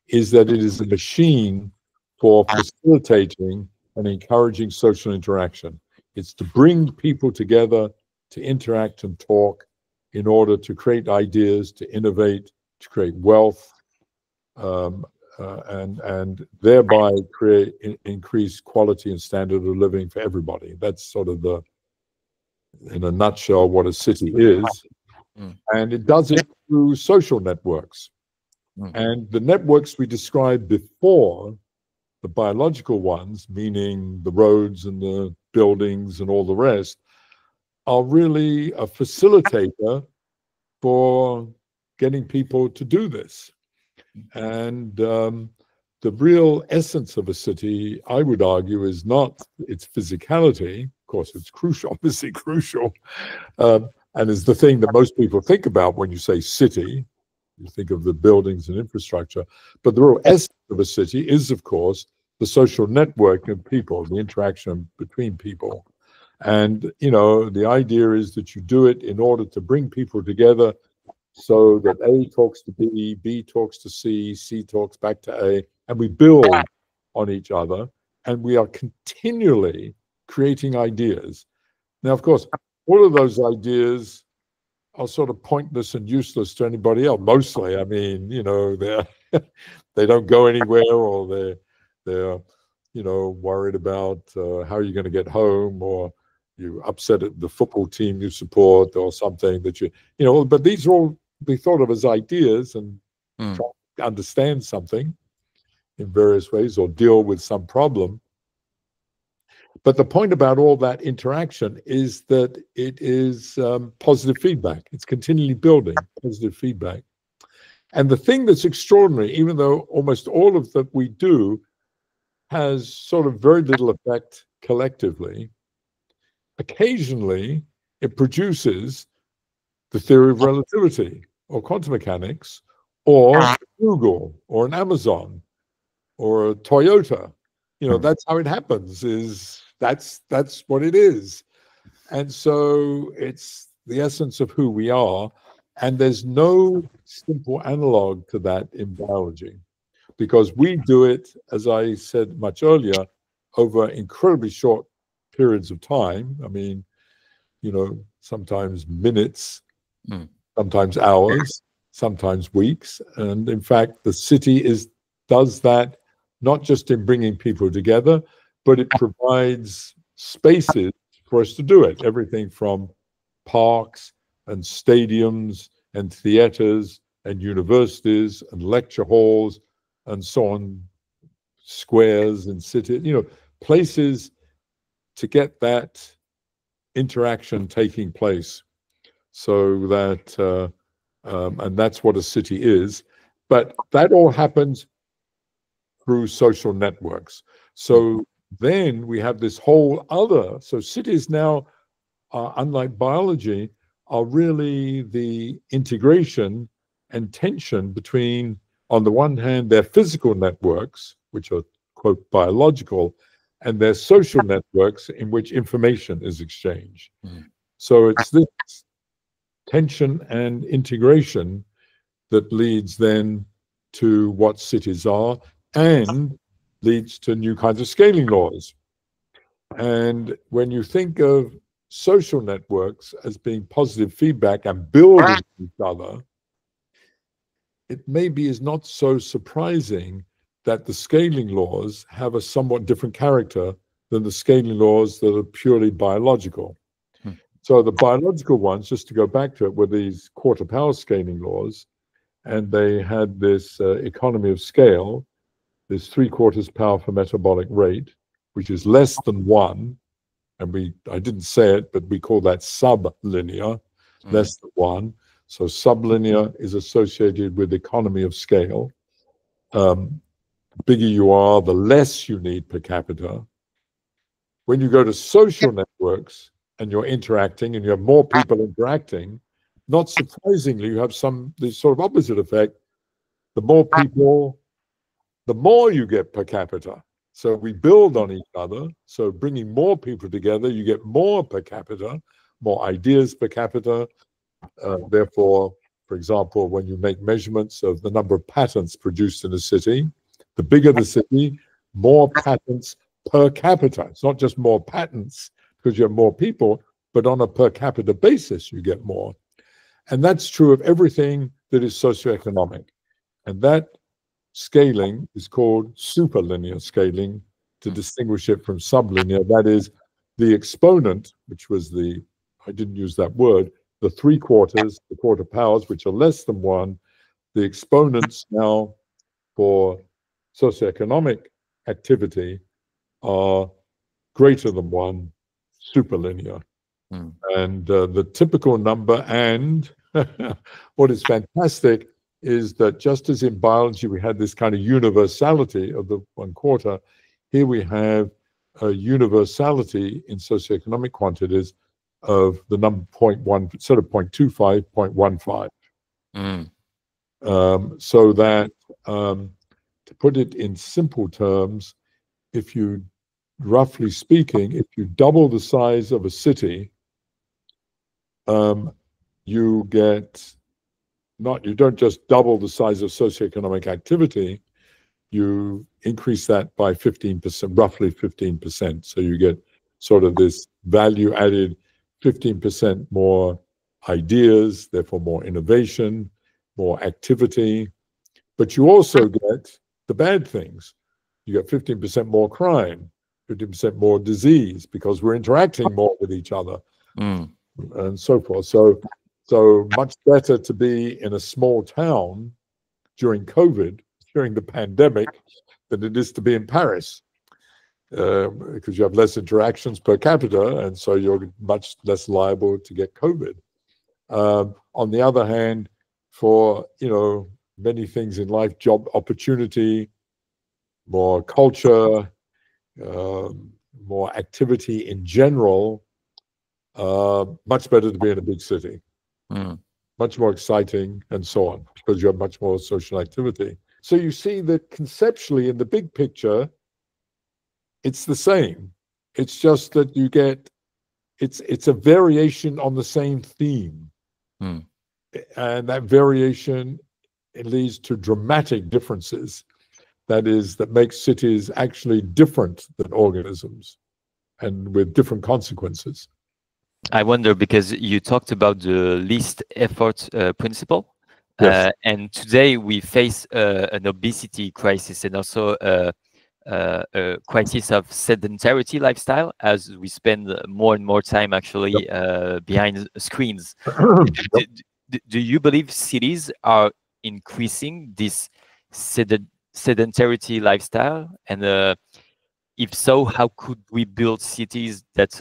is that it is a machine for facilitating and encouraging social interaction. It's to bring people together, to interact and talk in order to create ideas, to innovate, to create wealth, and thereby increase quality and standard of living for everybody. That's sort of in a nutshell, what a city is. And it does it through social networks. And the networks we described before, the biological ones, meaning the roads and the buildings and all the rest, are really a facilitator for getting people to do this. And the real essence of a city, I would argue, is not its physicality. Of course, it's crucial, obviously crucial, and is the thing that most people think about when you say city. You think of the buildings and infrastructure. But the real essence of a city is, of course, the social network of people, the interaction between people. And, you know, the idea is that you do it in order to bring people together so that A talks to B, B talks to C, C talks back to A, and we build on each other, and we are continually creating ideas. Now, of course, all of those ideas are sort of pointless and useless to anybody else. Mostly, I mean, you know, they don't go anywhere, or they're worried about how you're going to get home, or you upset at the football team you support, or something that but these are all be thought of as ideas, and try to understand something in various ways or deal with some problem. But the point about all that interaction is that it is positive feedback. It's continually building positive feedback. And the thing that's extraordinary, even though almost all of that we do has sort of very little effect collectively, occasionally it produces the theory of relativity or quantum mechanics or Google or an Amazon or a Toyota. That's how it happens, that's what it is. And so it's the essence of who we are. And there's no simple analog to that in biology, because we do it, as I said much earlier, over incredibly short periods of time. I mean, sometimes minutes, sometimes hours, sometimes weeks. And in fact, the city does that not just in bringing people together, but it provides spaces for us to do it. Everything from parks and stadiums and theaters and universities and lecture halls and so on, squares and cities, places to get that interaction taking place. So that, and that's what a city is. But that all happens through social networks. So then we have this whole other, so cities now, unlike biology, are really the integration and tension between, on the one hand, their physical networks, which are, quote, biological, and their social networks in which information is exchanged. So it's this tension and integration that leads then to what cities are and leads to new kinds of scaling laws. And when you think of social networks as being positive feedback and building each other, it maybe is not so surprising that the scaling laws have a somewhat different character than the scaling laws that are purely biological. So the biological ones, just to go back to it, were these quarter power scaling laws, and they had this economy of scale, this 3/4 power for metabolic rate, which is less than 1. And I didn't say it, but we call that sublinear, less than 1. So sublinear is associated with economy of scale. The bigger you are, the less you need per capita. When you go to social networks and you're interacting and you have more people interacting, not surprisingly, you have this sort of opposite effect. The more people, the more you get per capita. So we build on each other. So bringing more people together, you get more per capita, more ideas per capita. Therefore, for example, when you make measurements of the number of patents produced in a city, the bigger the city, more patents per capita. It's not just more patents because you have more people, but on a per capita basis, you get more. And that's true of everything that is socioeconomic. And that scaling is called superlinear scaling, to distinguish it from sublinear. That is, the exponent, which was I didn't use that word, the 3/4, the quarter powers, which are less than 1, the exponents now for socioeconomic activity are greater than 1, superlinear. And the typical number, and what is fantastic is that just as in biology we had this kind of universality of the 1/4, here we have a universality in socioeconomic quantities of the number 0.1, instead of 0.25, 0.15. So that, to put it in simple terms, if you, roughly speaking, if you double the size of a city, you don't just double the size of socioeconomic activity, you increase that by 15%, roughly 15%. So you get sort of this value added 15% more ideas, therefore more innovation, more activity. But you also get the bad things. you get 15% more crime, 50% more disease, because we're interacting more with each other, and so forth. So much better to be in a small town during COVID, during the pandemic, than it is to be in Paris, because you have less interactions per capita, and so you're much less liable to get COVID. On the other hand, for many things in life, job opportunity, more culture, more activity in general, much better to be in a big city. Much more exciting, and so on, because you have much more social activity. So you see that conceptually, in the big picture, it's the same. It's just that you get, it's a variation on the same theme. And that variation, it leads to dramatic differences. That is, that makes cities actually different than organisms, and with different consequences. I wonder, because you talked about the least effort principle, Yes. and today we face an obesity crisis, and also a crisis of sedentarity lifestyle, as we spend more and more time actually behind screens. Do you believe cities are increasing this sedentarity lifestyle? And if so, how could we build cities that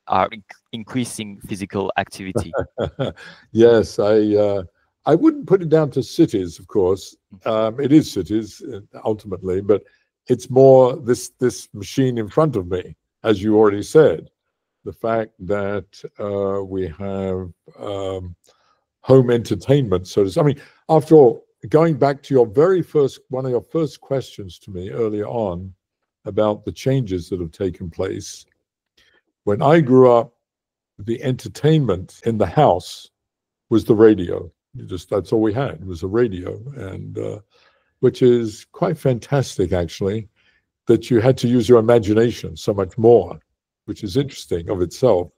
are increasing physical activity? Yes, I wouldn't put it down to cities, of course. It is cities ultimately, but it's more this machine in front of me, as you already said. The fact that we have home entertainment, so to say. I mean, after all, going back to your one of your first questions to me earlier on about the changes that have taken place. When I grew up, the entertainment in the house was the radio. That's all we had, was a radio, and which is quite fantastic, actually, that you had to use your imagination so much more, which is interesting of itself.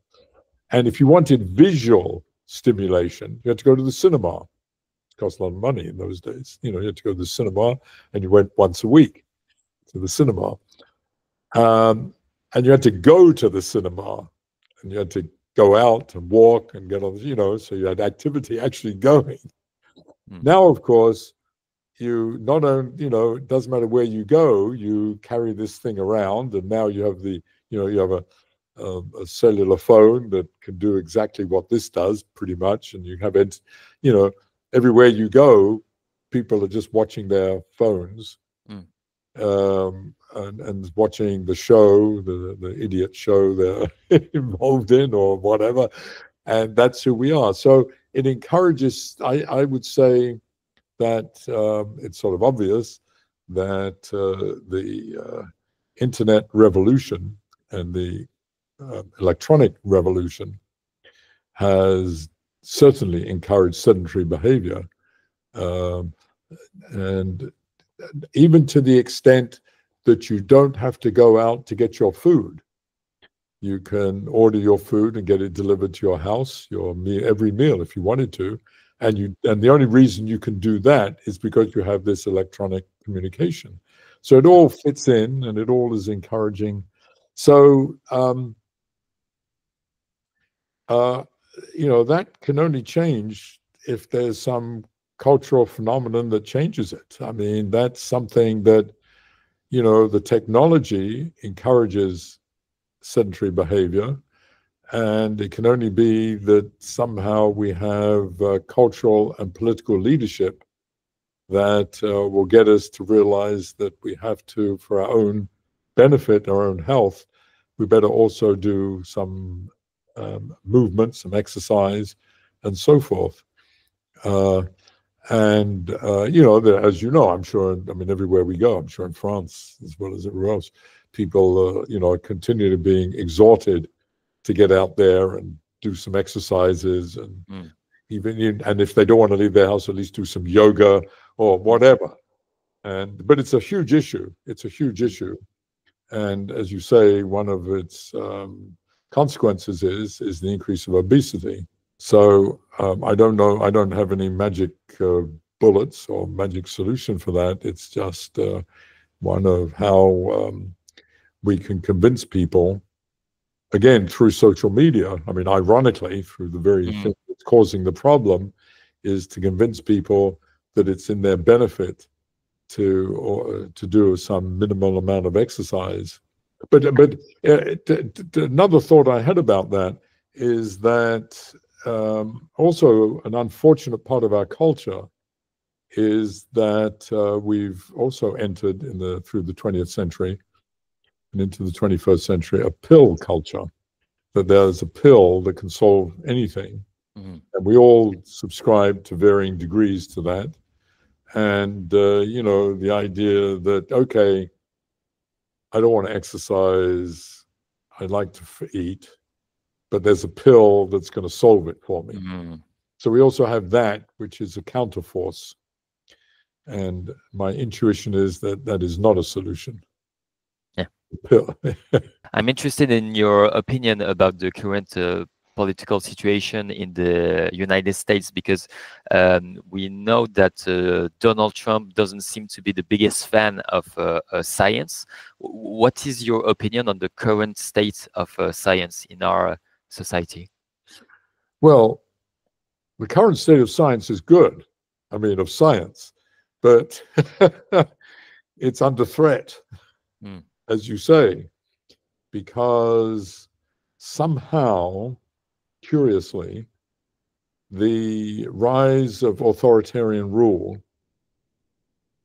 And if you wanted visual stimulation, you had to go to the cinema. It cost a lot of money in those days. You had to go to the cinema, and you went once a week to the cinema. And you had to go to the cinema, and you had to go out and walk and get on, so you had activity actually going. Now, of course, you not only, it doesn't matter where you go, you carry this thing around, and now you have you have a cellular phone that can do exactly what this does, pretty much, and you have it, everywhere you go, people are just watching their phones. And watching the show, the idiot show they're involved in, or whatever, and that's who we are. So it encourages, I would say that it's sort of obvious that the internet revolution and the electronic revolution has certainly encouraged sedentary behavior, and even to the extent that you don't have to go out to get your food. You can order your food and get it delivered to your house, every meal, if you wanted to. And the only reason you can do that is because you have this electronic communication. So it all fits in, and it all is encouraging. So, that can only change if there's some cultural phenomenon that changes it. I mean, that's something that, the technology encourages sedentary behavior, and it can only be that somehow we have cultural and political leadership that will get us to realize that we have to, for our own benefit, our own health, we better also do some movement, some exercise, and so forth. And as you know, I'm sure, everywhere we go, I'm sure in France as well as everywhere else, people, continue to being exhorted to get out there and do some exercises, and and if they don't want to leave their house, at least do some yoga or whatever. But it's a huge issue. It's a huge issue. And as you say, one of its consequences is the increase of obesity. So I don't know. I don't have any magic bullets or magic solution for that. It's just one of how we can convince people, again, through social media. I mean, ironically, through the very thing that's causing the problem, is to convince people that it's in their benefit to do some minimal amount of exercise. But another thought I had about that is that also an unfortunate part of our culture is that we've also entered through the 20th century and into the 21st century a pill culture, that there's a pill that can solve anything. And we all subscribe to varying degrees to that. And, you know, the idea that, okay, I don't want to exercise, I like to eat, but there's a pill that's going to solve it for me. So we also have that, which is a counterforce. And my intuition is that that is not a solution. Yeah. Pill. I'm interested in your opinion about the current political situation in the United States, because we know that Donald Trump doesn't seem to be the biggest fan of science. What is your opinion on the current state of science in our society? Well, the current state of science is good. I mean, of science, but it's under threat, as you say, because somehow, curiously, the rise of authoritarian rule,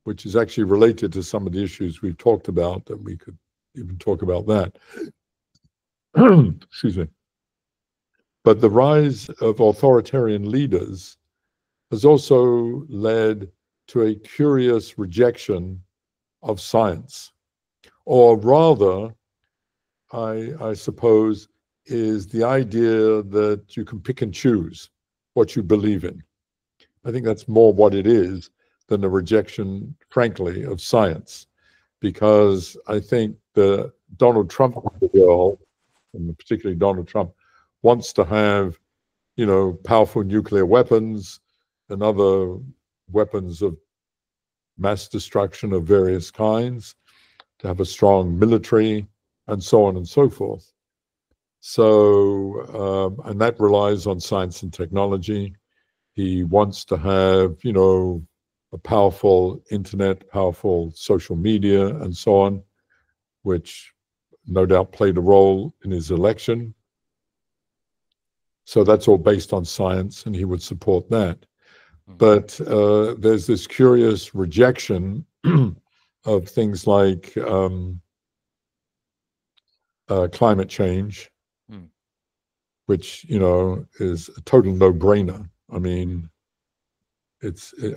which is actually related to some of the issues we've talked about, and we could even talk about that. Excuse me. But the rise of authoritarian leaders has also led to a curious rejection of science, or rather, I suppose, is the idea that you can pick and choose what you believe in. I think that's more what it is than a rejection, frankly, of science, because I think the Donald Trump world, and particularly Donald Trump, wants to have, you know, powerful nuclear weapons and other weapons of mass destruction of various kinds, to have a strong military, and so on and so forth. So, and that relies on science and technology. He wants to have, you know, a powerful internet, powerful social media, and so on, which no doubt played a role in his election. So that's all based on science, and he would support that. But there's this curious rejection of things like climate change, which, you know, is a total no-brainer. I mean,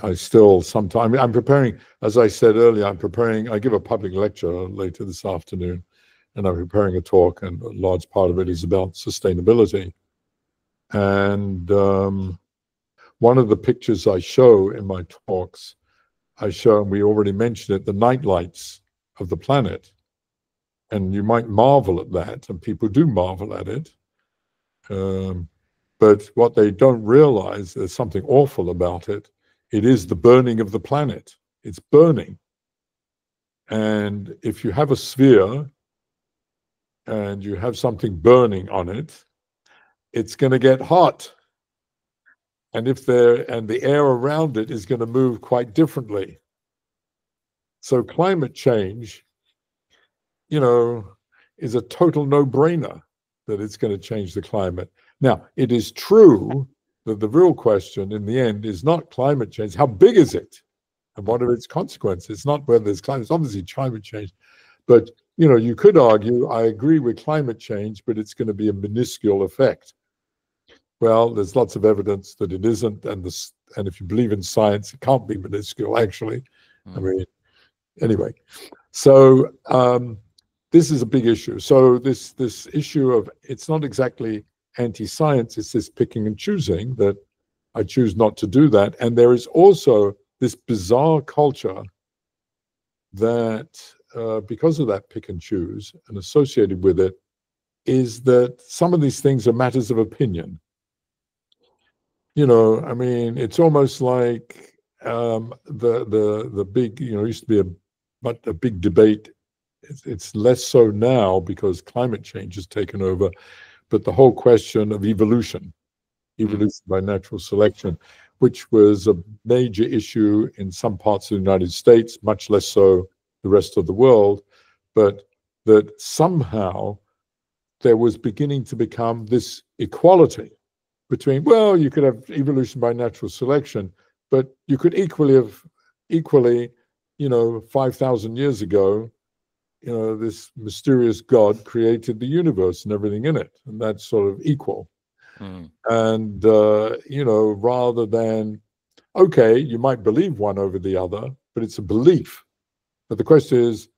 I still sometimes, I'm preparing, as I said earlier, I give a public lecture later this afternoon, and I'm preparing a talk, and a large part of it is about sustainability. And one of the pictures I show in my talks, and we already mentioned it, the night lights of the planet. And you might marvel at that, and people do marvel at it. But what they don't realize, there's something awful about it. It is the burning of the planet. It's burning. And if you have a sphere and you have something burning on it, it's going to get hot. And the air around it is going to move quite differently. So climate change, you know, is a total no-brainer that it's going to change the climate. Now, it is true that the real question in the end is not climate change. How big is it? And what are its consequences? It's not whether there's climate, it's obviously climate change. But, you know, you could argue, I agree with climate change, but it's going to be a minuscule effect. Well, there's lots of evidence that it isn't. And if you believe in science, it can't be minuscule, actually. I mean, anyway. So this is a big issue. So this issue of, it's not exactly anti-science, it's this picking and choosing, that I choose not to do that. And there is also this bizarre culture that because of that pick and choose, and associated with it, is that some of these things are matters of opinion. You know, I mean, it's almost like the big, you know, used to be a big debate. It's less so now because climate change has taken over, but the whole question of evolution by natural selection, which was a major issue in some parts of the United States, much less so the rest of the world, but that somehow there was beginning to become this equality between, well, you could have evolution by natural selection, but you could equally, 5,000 years ago, this mysterious God created the universe and everything in it, and that's sort of equal. And, rather than, okay, you might believe one over the other, but it's a belief. But the question is,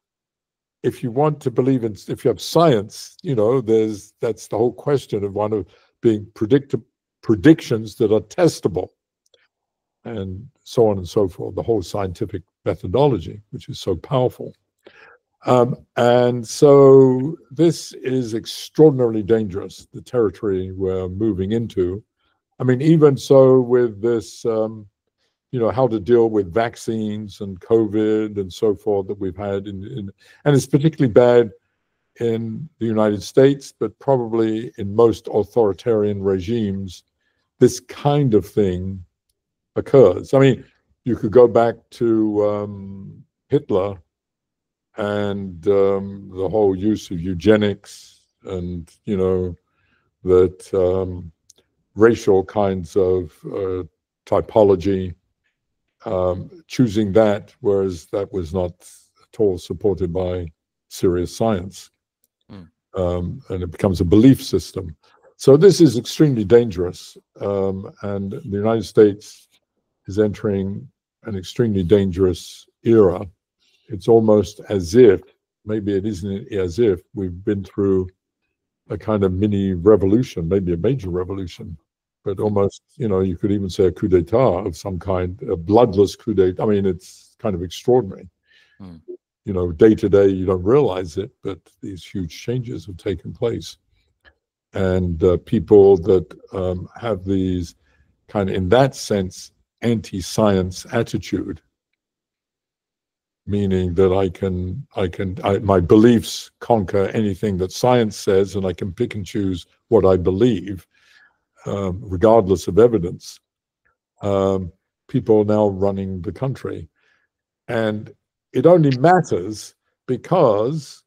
if you want to believe in, if you have science, that's the whole question of one of being predictions that are testable, and so on and so forth, the whole scientific methodology, which is so powerful. And so this is extraordinarily dangerous, the territory we're moving into. I mean, even so with this, how to deal with vaccines and COVID and so forth that we've had, and it's particularly bad in the United States, but probably in most authoritarian regimes, this kind of thing occurs. I mean, you could go back to Hitler and the whole use of eugenics and, that racial kinds of typology, choosing that, whereas that was not at all supported by serious science. And it becomes a belief system. So this is extremely dangerous. And the United States is entering an extremely dangerous era. It's almost as if, maybe it isn't as if, we've been through a kind of mini revolution, maybe a major revolution, but almost, you could even say a coup d'etat of some kind, a bloodless coup d'etat. I mean, it's kind of extraordinary. Day to day, you don't realize it, but these huge changes have taken place. And people that have these kind of, in that sense, anti-science attitude, meaning that my beliefs conquer anything that science says, and I can pick and choose what I believe, regardless of evidence. People are now running the country. And it only matters because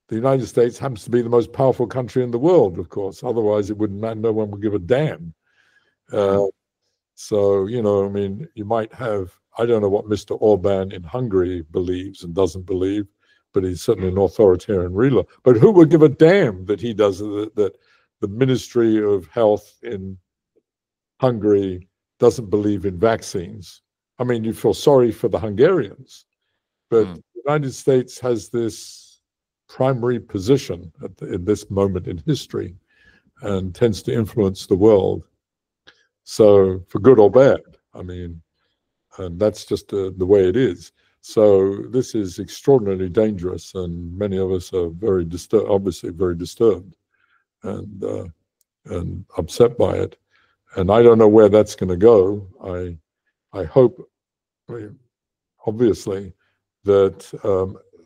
the United States happens to be the most powerful country in the world, of course. Otherwise, it wouldn't matter. No one would give a damn. So, I mean, you might have, I don't know what Mr. Orban in Hungary believes and doesn't believe, but he's certainly an authoritarian ruler. But who would give a damn that he does, that the Ministry of Health in Hungary doesn't believe in vaccines? I mean, you feel sorry for the Hungarians, but the United States has this primary position in this moment in history and tends to influence the world. So for good or bad, I mean, and that's just the way it is. So this is extraordinarily dangerous, and many of us are very disturbed, obviously very disturbed and upset by it. And I don't know where that's going to go. I hope, obviously, that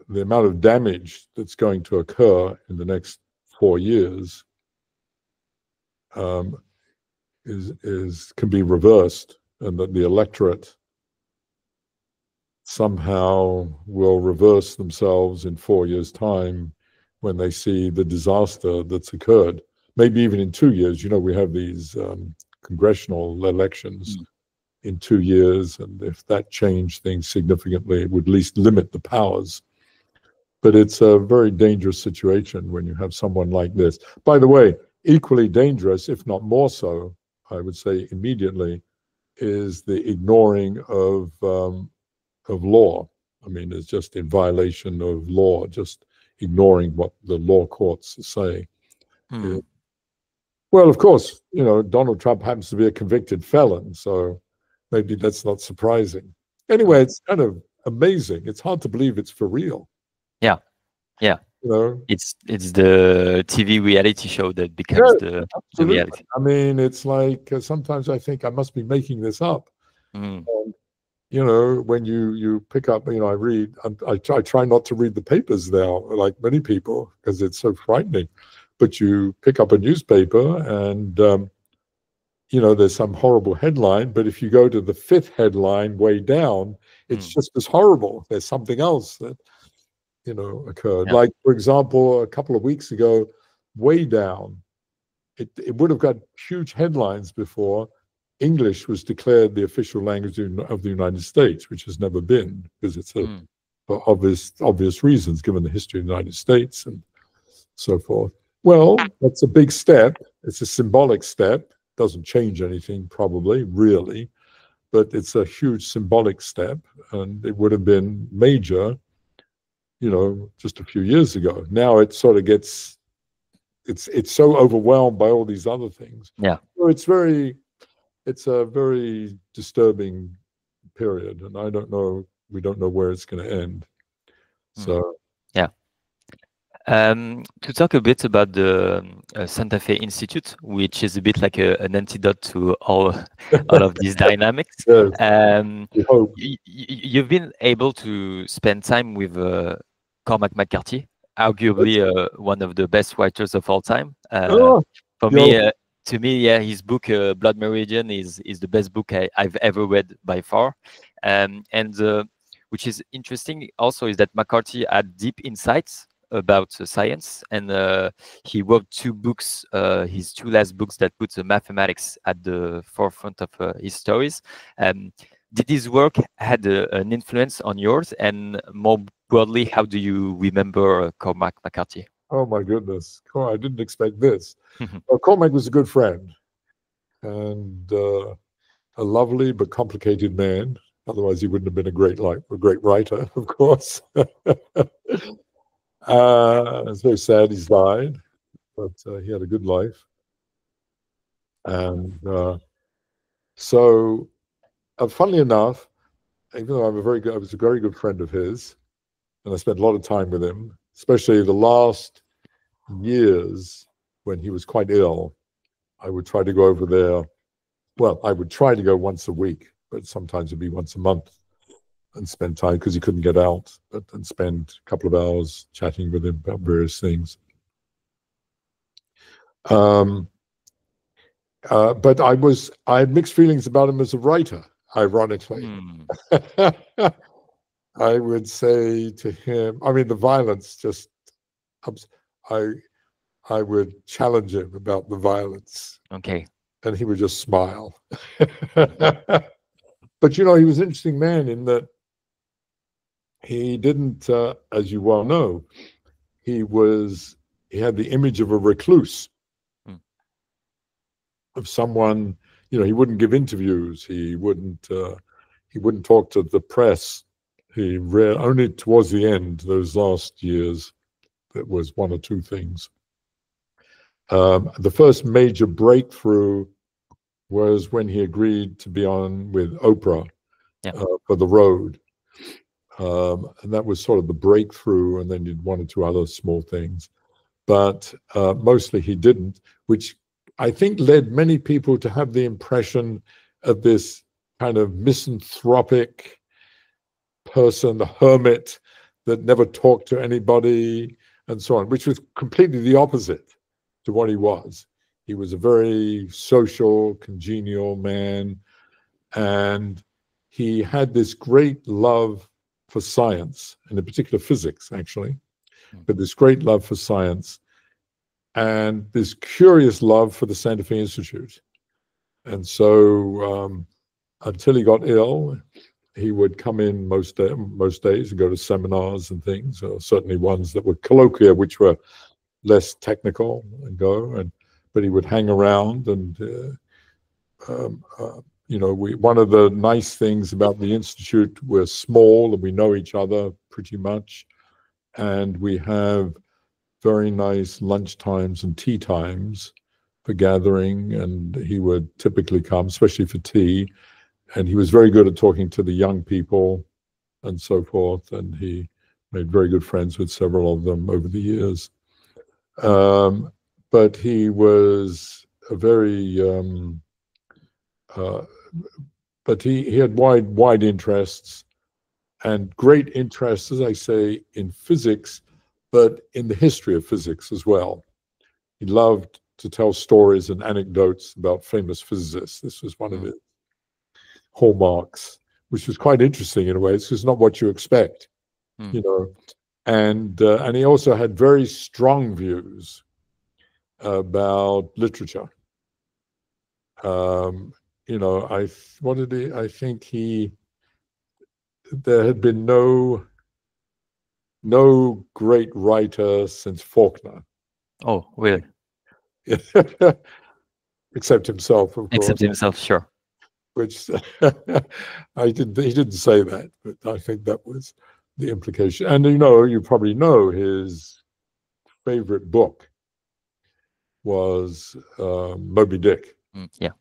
the amount of damage that's going to occur in the next 4 years can be reversed, and that the electorate somehow will reverse themselves in 4 years' time when they see the disaster that's occurred. Maybe even in 2 years. We have these congressional elections in 2 years, and if that changed things significantly, it would at least limit the powers. But it's a very dangerous situation when you have someone like this. By the way, equally dangerous, if not more so, I would say immediately, is the ignoring of law. I mean, it's just in violation of law, just ignoring what the law courts say. Well, of course, Donald Trump happens to be a convicted felon, so maybe that's not surprising. Anyway, it's kind of amazing. It's hard to believe it's for real. Yeah. It's the TV reality show that becomes the reality. I mean, it's like sometimes I think I must be making this up. you know, when you pick up, you know, I try not to read the papers now, like many people, because it's so frightening. But you pick up a newspaper and, you know, there's some horrible headline, but if you go to the 5th headline way down, it's just as horrible. There's something else that, you know, occurred. Yeah. Like, for example, a couple of weeks ago, way down, it would have got huge headlines before. English was declared the official language of the United States, which has never been, because it's for obvious reasons, given the history of the United States and so forth. Well, that's a big step. It's a symbolic step. Doesn't change anything, probably, really, but it's a huge symbolic step, and it would have been major, you know, just a few years ago. Now it sort of gets, it's so overwhelmed by all these other things. Yeah. So it's a very disturbing period, and we don't know where it's going to end. So yeah. To talk a bit about the Santa Fe Institute, which is a bit like an antidote to all of these dynamics. Yes, you've been able to spend time with Cormac McCarthy, arguably one of the best writers of all time. To me, yeah, his book Blood Meridian is the best book I've ever read by far, and which is interesting also is that McCarthy had deep insights about science, and he wrote 2 books, his 2 last books, that put mathematics at the forefront of his stories. Did his work had an influence on yours, and more broadly, how do you remember Cormac McCarthy? Oh my goodness, I didn't expect this. Well, Cormac was a good friend and a lovely but complicated man. Otherwise, he wouldn't have been a great writer, of course. It's very sad he's died, but he had a good life. And so, funnily enough, even though I was a very good friend of his, and I spent a lot of time with him, especially the last years when he was quite ill. I would try to go over there. Well, I would try to go once a week, but sometimes it'd be once a month, and spend time, because he couldn't get out, and spend a couple of hours chatting with him about various things. But I had mixed feelings about him as a writer, ironically. I would say to him, I mean, the violence just, I would challenge him about the violence. Okay. And he would just smile. But, you know, he was an interesting man in that he didn't, as you well know, he had the image of a recluse, of someone, you know, he wouldn't give interviews, he wouldn't talk to the press. He read only towards the end, those last years, there was 1 or 2 things. The first major breakthrough was when he agreed to be on with Oprah for The Road. And that was sort of the breakthrough, and then did 1 or 2 other small things. But mostly he didn't, which I think led many people to have the impression of this kind of misanthropic person, the hermit that never talked to anybody and so on, which was completely the opposite to what he was. He was a very social, congenial man, and he had this great love for science, and in particular physics, actually, but this great love for science and this curious love for the Santa Fe Institute. And so until he got ill, he would come in most days and go to seminars and things, certainly ones that were colloquia, which were less technical, and but he would hang around. And you know, one of the nice things about the Institute, we're small and we know each other pretty much, and we have very nice lunch times and tea times for gathering, and he would typically come, especially for tea, and he was very good at talking to the young people and so forth, and he made very good friends with several of them over the years. But he was a very but he had wide interests, and great interest, as I say, in physics, but in the history of physics as well. He loved to tell stories and anecdotes about famous physicists. This was one of his hallmarks, which was quite interesting in a way. It's just not what you expect, you know. And he also had very strong views about literature. You know, I think there had been no great writer since Faulkner. Oh, really? Except himself, of course. Except himself, sure. Which he didn't say that, but I think that was the implication. And you know, you probably know his favorite book was Moby Dick. Yeah,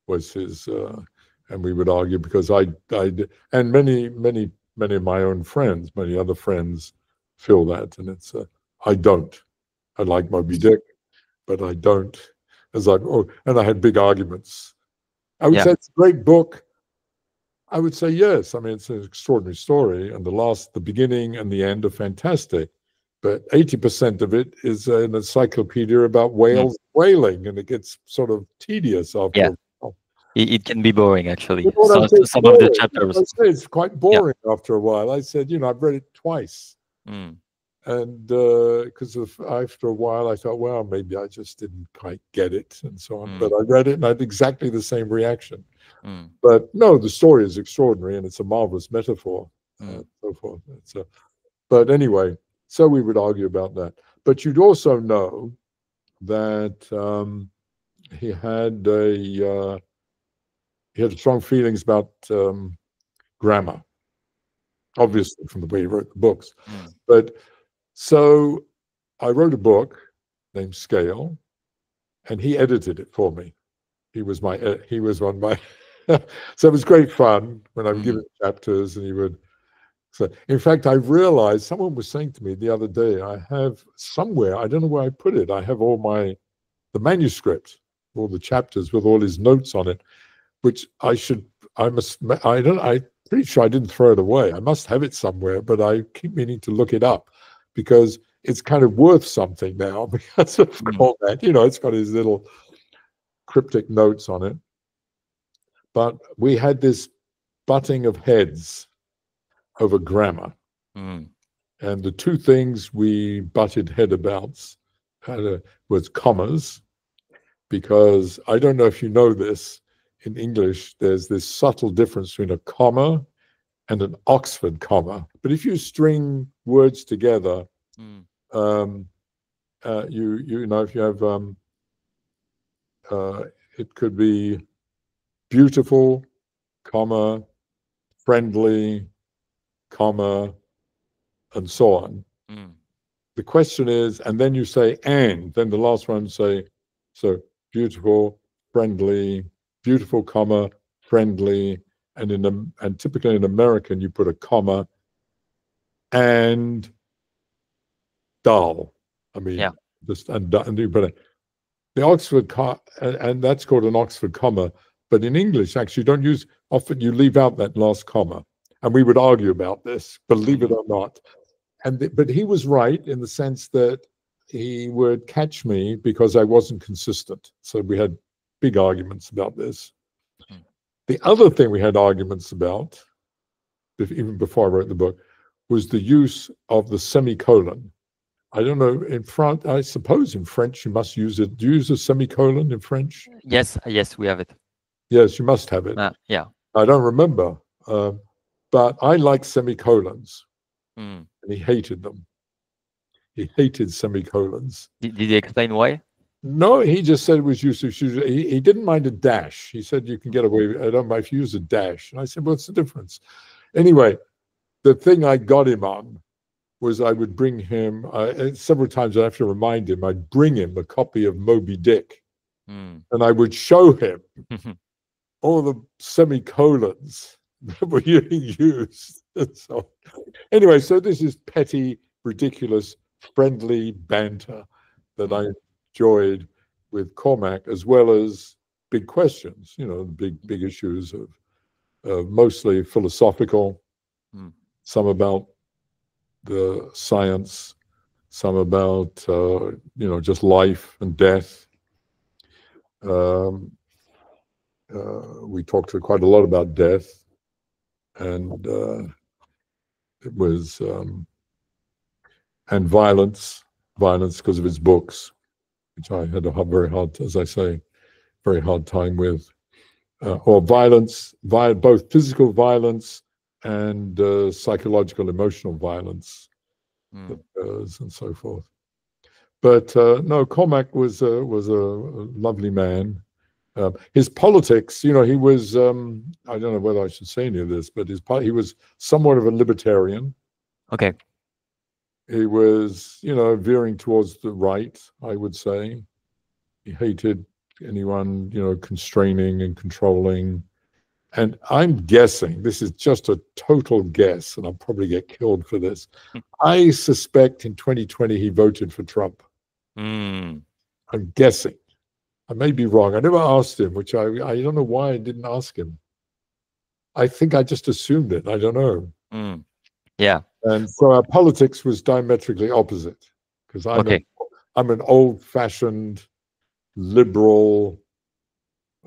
was his, and we would argue because I and many of my own friends, many other friends feel that, and it's I don't. I like Moby Dick, but I don't. And I had big arguments. I would say it's a great book. I would say yes. I mean, it's an extraordinary story, and the beginning and the end are fantastic. But 80% of it is an encyclopedia about whales whaling, and it gets sort of tedious after a while. It can be boring, actually. You know some of the chapters. I say it's quite boring after a while. I said, you know, I've read it twice. And because after a while, I thought, well, maybe I just didn't quite get it and so on. But I read it and I had exactly the same reaction. But no, the story is extraordinary and it's a marvelous metaphor and so forth. But anyway, so we would argue about that. But you'd also know that he had strong feelings about grammar, obviously from the way he wrote the books. But so I wrote a book named Scale, and he edited it for me. He was one of my so it was great fun when I would give him chapters, and he would. So, in fact, I realized someone was saying to me the other day, I have somewhere, I don't know where I put it, I have all the manuscript, all the chapters with all his notes on it, which I'm pretty sure I didn't throw it away. I must have it somewhere, but I keep meaning to look it up because it's kind of worth something now because of Cormac. You know, it's got his little cryptic notes on it. But we had this butting of heads over grammar. And the two things we butted head about was commas, because I don't know if you know this, in English, there's this subtle difference between a comma and an Oxford comma. But if you string words together, you know, if you have, it could be beautiful, comma, friendly, comma, and so on. The question is, and then you say, and then the last one say, so beautiful, friendly, beautiful, comma, friendly, and typically in American you put a comma, and dull. I mean, just and you put the Oxford and that's called an Oxford comma. But in English, actually, you don't use often. You leave out that last comma, and we would argue about this, believe it or not. But he was right in the sense that he would catch me because I wasn't consistent. So we had big arguments about this. The other thing we had arguments about, even before I wrote the book, was the use of the semicolon. I don't know, in France, I suppose in French you must use it. Do you use a semicolon in French? Yes, we have it. Yes, you must have it. Yeah. I don't remember, but I like semicolons. And he hated them. He hated semicolons. Did he explain why? No, he just said it was useful. He didn't mind a dash. He said you can get away with it. I don't mind if you use a dash. And I said, what's the difference? Anyway, the thing I got him on was I would bring him, several times I have to remind him, I'd bring him a copy of Moby Dick. And I would show him all the semicolons that were being used. So, anyway, so this is petty, ridiculous, friendly banter that I enjoyed with Cormac, as well as big questions, you know, big issues mostly philosophical, Mm. some about the science, some about, just life and death. We talked quite a lot about death, and it was, and violence because of his books, which I had a very hard, as I say, very hard time with, or violence, both physical violence and psychological, emotional violence, and so forth. But no, Cormac was a lovely man. His politics, he was, I don't know whether I should say any of this, but he was somewhat of a libertarian. Okay. He was, veering towards the right, I would say. He hated anyone, constraining and controlling. And I'm guessing, this is just a total guess, and I'll probably get killed for this. I suspect in 2020 he voted for Trump. Mm. I'm guessing. I may be wrong. I never asked him, which I don't know why I didn't ask him. I think I just assumed it. I don't know. Mm. Yeah. And so our politics was diametrically opposite, because I'm an old-fashioned liberal,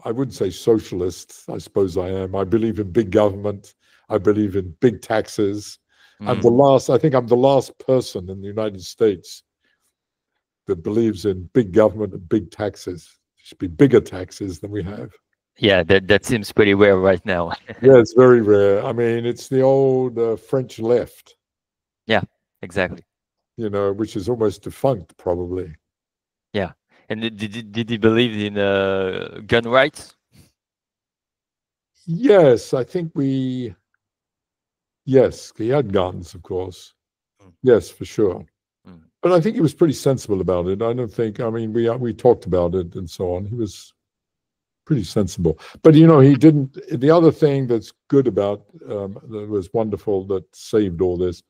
I wouldn't say socialist, I suppose I am. I believe in big government. I believe in big taxes. I think I'm the last person in the United States that believes in big government and big taxes. There should be bigger taxes than we have. Yeah, that seems pretty rare right now. Yeah, it's very rare. I mean, it's the old French left. Yeah, exactly. Which is almost defunct, probably. Yeah. And did he believe in gun rights? Yes, I think yes, he had guns, of course. Yes, for sure. But I think he was pretty sensible about it. I don't think, we talked about it and so on. He was pretty sensible. But, he didn't, the other thing that's good about, that was wonderful, that saved all this,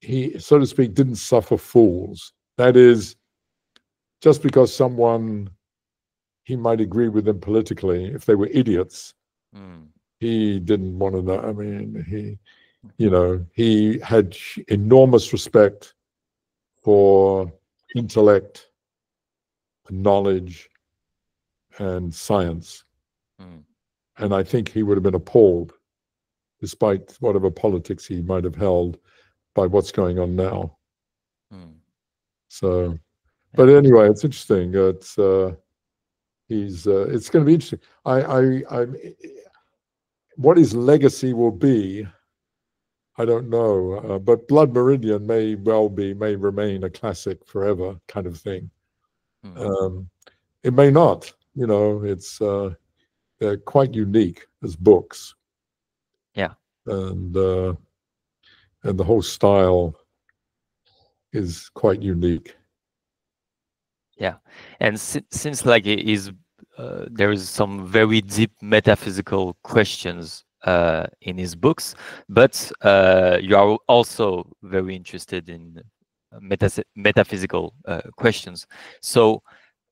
he, so to speak, didn't suffer fools. That is, just because he might agree with them politically, if they were idiots, he didn't want to know. He had enormous respect for intellect, knowledge, and science. And I think he would have been appalled, despite whatever politics he might have held, by what's going on now. So, but anyway, it's interesting. It's going to be interesting. What his legacy will be, I don't know. But Blood Meridian may remain a classic forever, kind of thing. It may not. They're quite unique as books. Yeah. And the whole style is quite unique. Yeah, and since like there is some very deep metaphysical questions in his books, but you are also very interested in metaphysical questions. So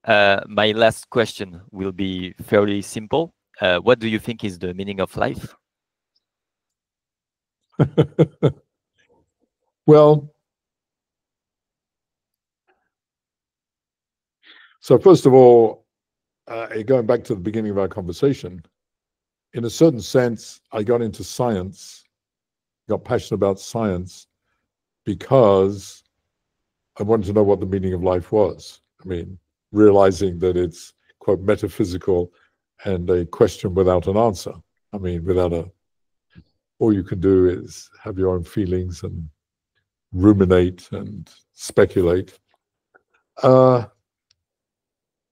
my last question will be fairly simple. What do you think is the meaning of life? Well, so first of all, going back to the beginning of our conversation, in a certain sense, I got into science, got passionate about science, because I wanted to know what the meaning of life was. Realizing that it's, quote, metaphysical and a question without an answer. All you can do is have your own feelings and ruminate and speculate.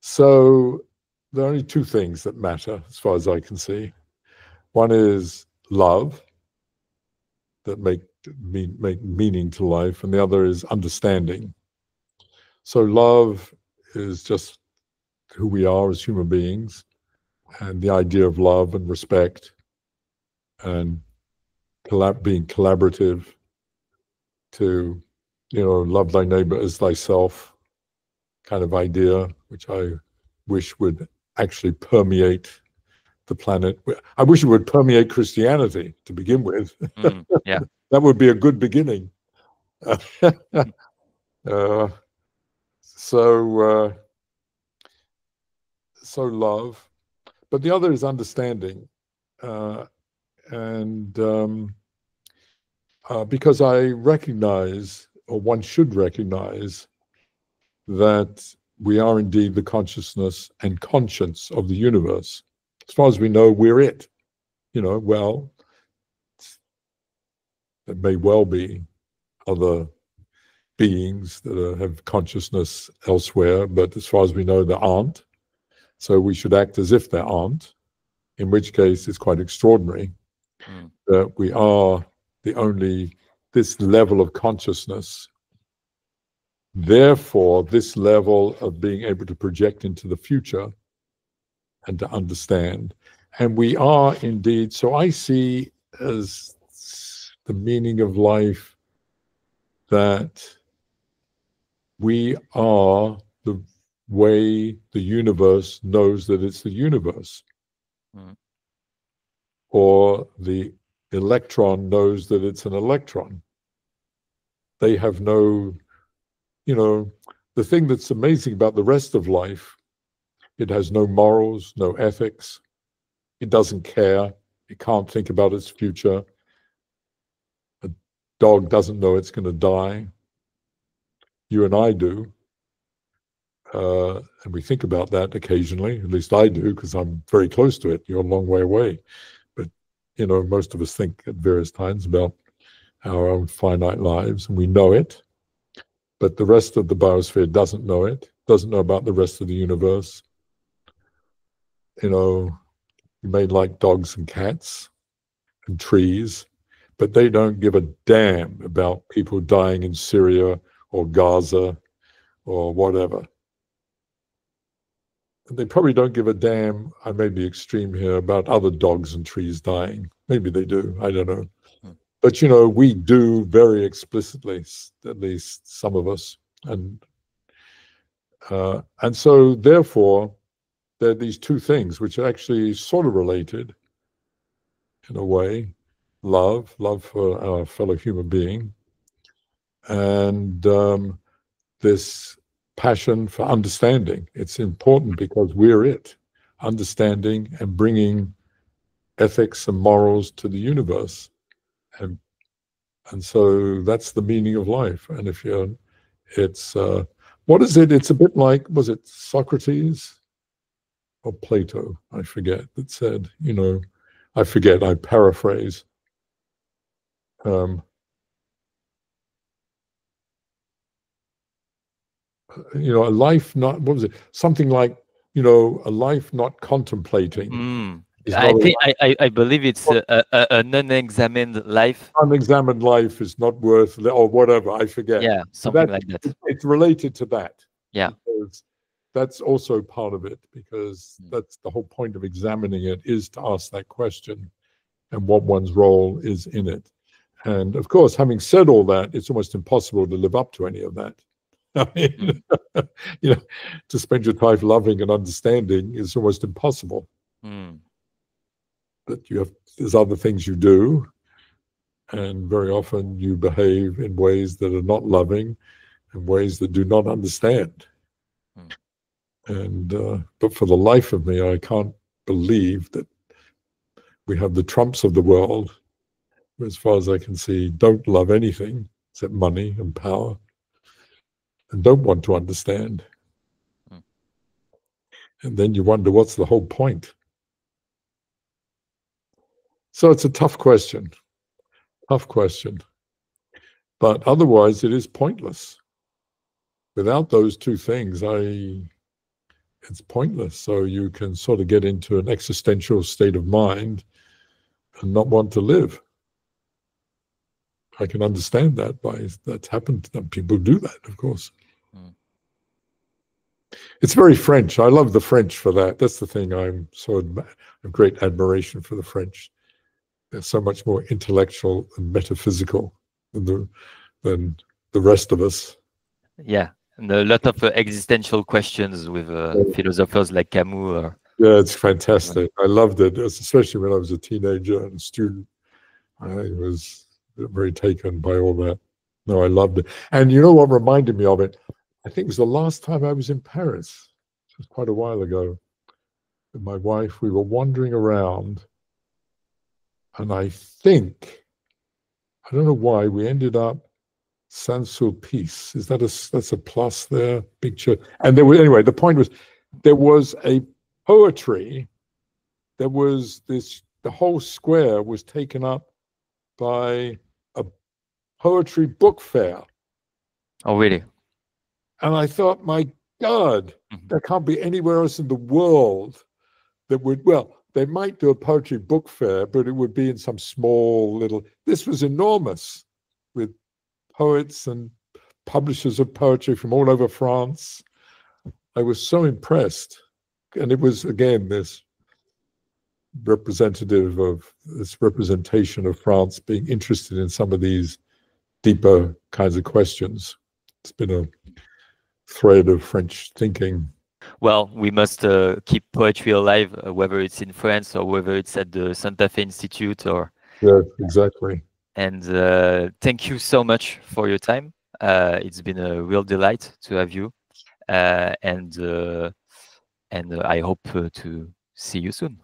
So there are only two things that matter, as far as I can see. One is love, that make meaning to life, and the other is understanding. So love is just who we are as human beings, and the idea of love and respect and being collaborative to, love thy neighbor as thyself kind of idea, which I wish would actually permeate the planet. I wish it would permeate Christianity to begin with. Yeah. That would be a good beginning. So love, but the other is understanding, because I recognize, or one should recognize, that we are indeed the consciousness and conscience of the universe. As far as we know, we're it. Well, there may well be other beings that have consciousness elsewhere, but as far as we know, there aren't. So we should act as if there aren't, in which case it's quite extraordinary that we are the only, this level of consciousness. Therefore, this level of being able to project into the future and to understand. And we are indeed, so I see as the meaning of life that we are the way the universe knows that it's the universe. Or the electron knows that it's an electron. They have no, the thing that's amazing about the rest of life, it has no morals, no ethics. It doesn't care. It can't think about its future. A dog doesn't know it's going to die. You and I do. And we think about that occasionally. At least I do, because I'm very close to it. You're a long way away. But, most of us think at various times about our own finite lives, and we know it. But the rest of the biosphere doesn't know it, doesn't know about the rest of the universe. You may like dogs and cats and trees, but they don't give a damn about people dying in Syria or Gaza or whatever. And they probably don't give a damn, I may be extreme here, about other dogs and trees dying. Maybe they do, I don't know. But, we do very explicitly, at least some of us. And so, therefore, there are these two things which are actually sort of related in a way. Love for our fellow human being, and this passion for understanding. It's important because we're it, understanding and bringing ethics and morals to the universe. And so that's the meaning of life. And if it's, what is it? It's a bit like, was it Socrates or Plato? I forget, that said, I forget, I paraphrase. A life not, what was it? Something like, a life not contemplating. I believe it's an unexamined life. Unexamined life is not worth, or whatever, I forget. Yeah, something like that. It's related to that. Yeah. Because that's also part of it, because that's the whole point of examining it, is to ask that question and what one's role is in it. And of course, having said all that, it's almost impossible to live up to any of that. I mean, to spend your life loving and understanding is almost impossible. But there's other things you do, and very often you behave in ways that are not loving, in ways that do not understand. And but for the life of me, I can't believe that we have the Trumps of the world, who, as far as I can see, don't love anything except money and power, and don't want to understand. And then you wonder, what's the whole point? So it's a tough question. But otherwise, it is pointless. Without those two things, it's pointless. So you can sort of get into an existential state of mind and not want to live. I can understand that. That's happened. People do that, of course. It's very French. I love the French for that. That's the thing. I'm so of great admiration for the French. They're so much more intellectual and metaphysical than the rest of us. Yeah, and a lot of existential questions with philosophers like Camus. Yeah, it's fantastic. I loved it, especially when I was a teenager and a student. I was very taken by all that. No, I loved it. And you know what reminded me of it? I think it was the last time I was in Paris. It was quite a while ago. With my wife, we were wandering around, and I think, I don't know why, we ended up Saint-Sulpice. Is that that's a plus there? Picture. And there was, anyway, the point was, there was a poetry, there was this, the whole square was taken up by a poetry book fair. Oh, really? And I thought, my God, there can't be anywhere else in the world that would, well, they might do a poetry book fair, but it would be in some small little, this was enormous, with poets and publishers of poetry from all over France. I was so impressed. And it was, again, this representative of, this representation of France being interested in some of these deeper kinds of questions. It's been a thread of French thinking. Well, we must keep poetry alive, whether it's in France or whether it's at the Santa Fe Institute or... Yeah, exactly. And thank you so much for your time. It's been a real delight to have you. And I hope to see you soon.